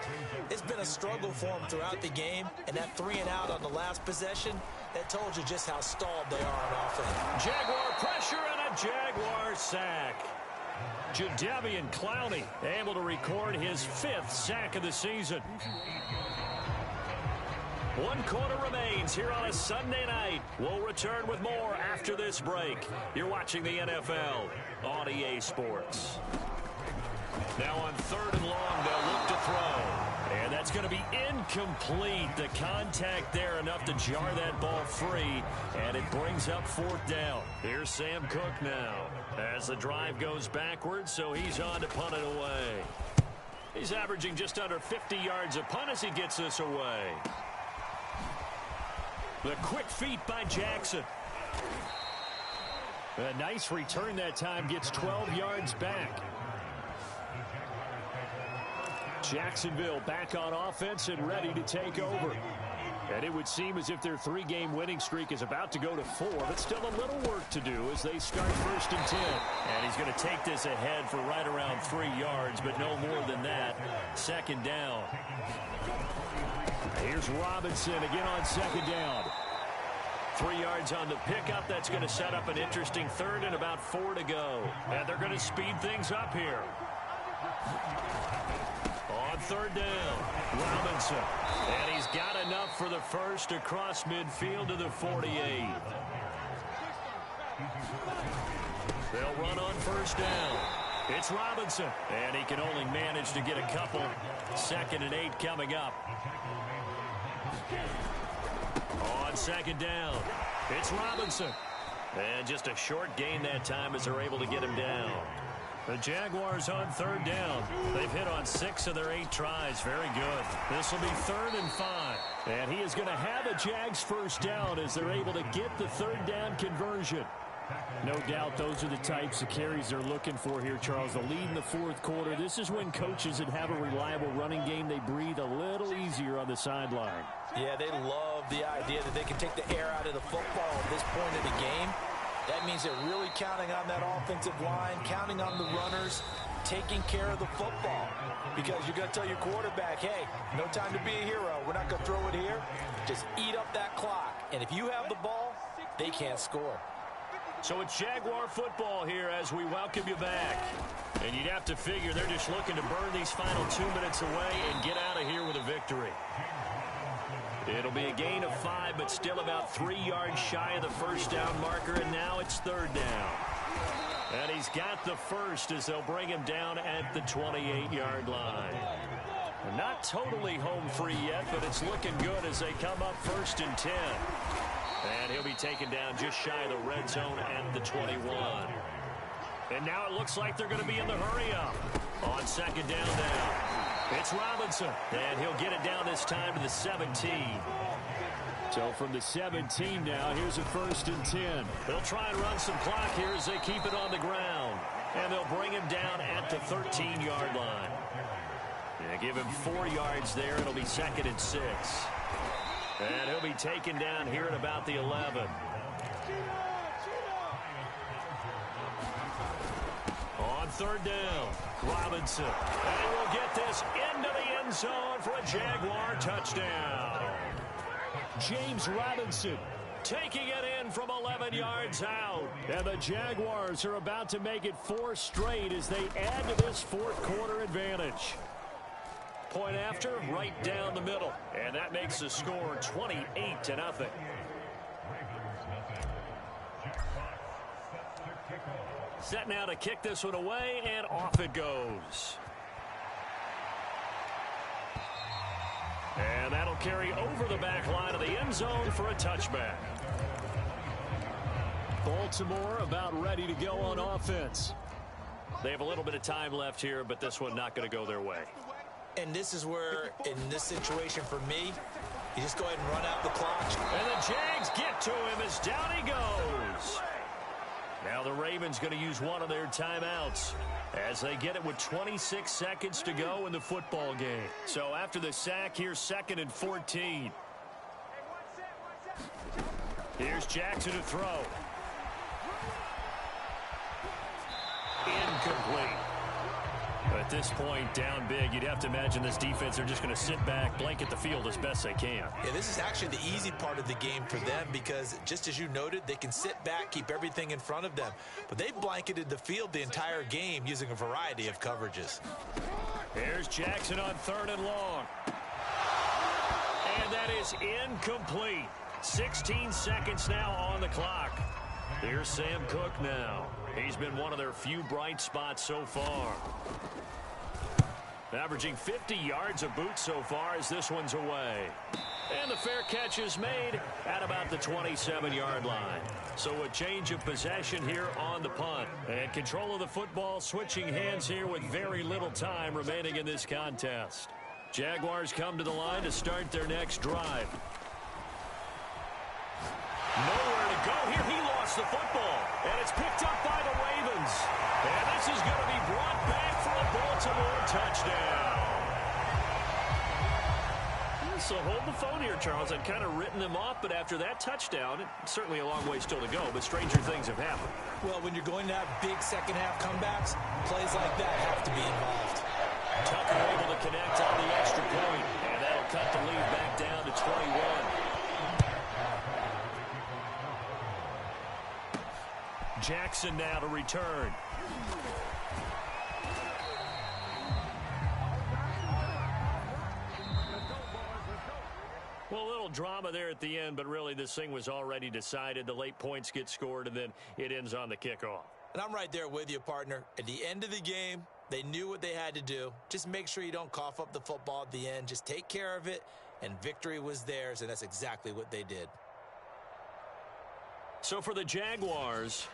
It's been a struggle for them throughout the game, and that 3 and out on the last possession, that told you just how stalled they are on offense. Jaguar pressure and a Jaguar sack. Jadeveon Clowney able to record his 5th sack of the season. 1 quarter remains here on a Sunday night. We'll return with more after this break. You're watching the NFL on EA Sports. Now on 3rd and long, they'll look to throw. And that's going to be incomplete. The contact there enough to jar that ball free. And it brings up 4th down. Here's Sam Cook now as the drive goes backwards, so he's on to punt it away. He's averaging just under 50 yards a punt as he gets this away. The quick feet by Jackson. A nice return that time, gets 12 yards back. Jacksonville back on offense and ready to take over. And it would seem as if their 3-game winning streak is about to go to 4, but still a little work to do as they start 1st and 10. And he's going to take this ahead for right around 3 yards, but no more than that. 2nd down. Here's Robinson again on 2nd down. 3 yards on the pickup. That's going to set up an interesting 3rd and about 4 to go. And they're going to speed things up here. On 3rd down, Robinson. And he's got enough for the 1st across midfield to the 48. They'll run on 1st down. It's Robinson. And he can only manage to get a couple. 2nd and 8 coming up. On 2nd down, it's Robinson. And just a short gain that time as they're able to get him down. The Jaguars on 3rd down. They've hit on 6 of their 8 tries. Very good. This will be 3rd and 5. And he is going to have a Jags 1st down as they're able to get the 3rd down conversion. No doubt those are the types of carries they're looking for here, Charles. The lead in the 4th quarter. This is when coaches that have a reliable running game, they breathe a little easier on the sideline. Yeah, they love the idea that they can take the air out of the football at this point in the game. That means they're really counting on that offensive line, counting on the runners, taking care of the football. Because you're going to tell your quarterback, hey, no time to be a hero. We're not going to throw it here. Just eat up that clock. And if you have the ball, they can't score. So it's Jaguar football here as we welcome you back. And you'd have to figure they're just looking to burn these final 2 minutes away and get out of here with a victory. It'll be a gain of 5, but still about 3 yards shy of the 1st down marker, and now it's 3rd down. And he's got the 1st as they'll bring him down at the 28-yard line. Not totally home free yet, but it's looking good as they come up 1st and 10. And he'll be taken down just shy of the red zone at the 21. And now it looks like they're going to be in the hurry-up on 2nd down now. It's Robinson, and he'll get it down this time to the 17. So from the 17 now, here's a 1st and 10. They'll try and run some clock here as they keep it on the ground. And they'll bring him down at the 13-yard line. Yeah, give him 4 yards there. It'll be 2nd and 6. And he'll be taken down here at about the 11. On 3rd down, Robinson. And he will get this into the end zone for a Jaguar touchdown. James Robinson taking it in from 11 yards out. And the Jaguars are about to make it 4 straight as they add to this 4th quarter advantage. Point after, right down the middle. And that makes the score 28-0. Set now to kick this one away, and off it goes. And that'll carry over the back line of the end zone for a touchback. Baltimore about ready to go on offense. They have a little bit of time left here, but this one not going to go their way. And this is where, in this situation for me, you just go ahead and run out the clock. And the Jags get to him as down he goes. Now the Ravens going to use one of their timeouts as they get it with 26 seconds to go in the football game. So after the sack, here's 2nd and 14. Here's Jackson to throw. Incomplete. At this point, down big, you'd have to imagine this defense are just going to sit back, blanket the field as best they can. Yeah, this is actually the easy part of the game for them because, just as you noted, they can sit back, keep everything in front of them. But they've blanketed the field the entire game using a variety of coverages. Here's Jackson on 3rd and long. And that is incomplete. 16 seconds now on the clock. Here's Sam Cook now. He's been one of their few bright spots so far. Averaging 50 yards a boot so far as this one's away. And the fair catch is made at about the 27-yard line. So a change of possession here on the punt. And control of the football switching hands here with very little time remaining in this contest. Jaguars come to the line to start their next drive. Nowhere to go here. He lost the football. And it's picked up by the Ravens. And this is going to be brought back for a Baltimore touchdown. So hold the phone here, Charles. I'd kind of written them off, but after that touchdown, it's certainly a long way still to go, but stranger things have happened. Well, when you're going to have big second-half comebacks, plays like that have to be involved. Tucker able to connect on the extra point, and that'll cut the lead back down to 21. Jackson now to return. Well, a little drama there at the end, but really this thing was already decided. The late points get scored, and then it ends on the kickoff. And I'm right there with you, partner. At the end of the game, they knew what they had to do. Just make sure you don't cough up the football at the end. Just take care of it, and victory was theirs, and that's exactly what they did. So for the Jaguars,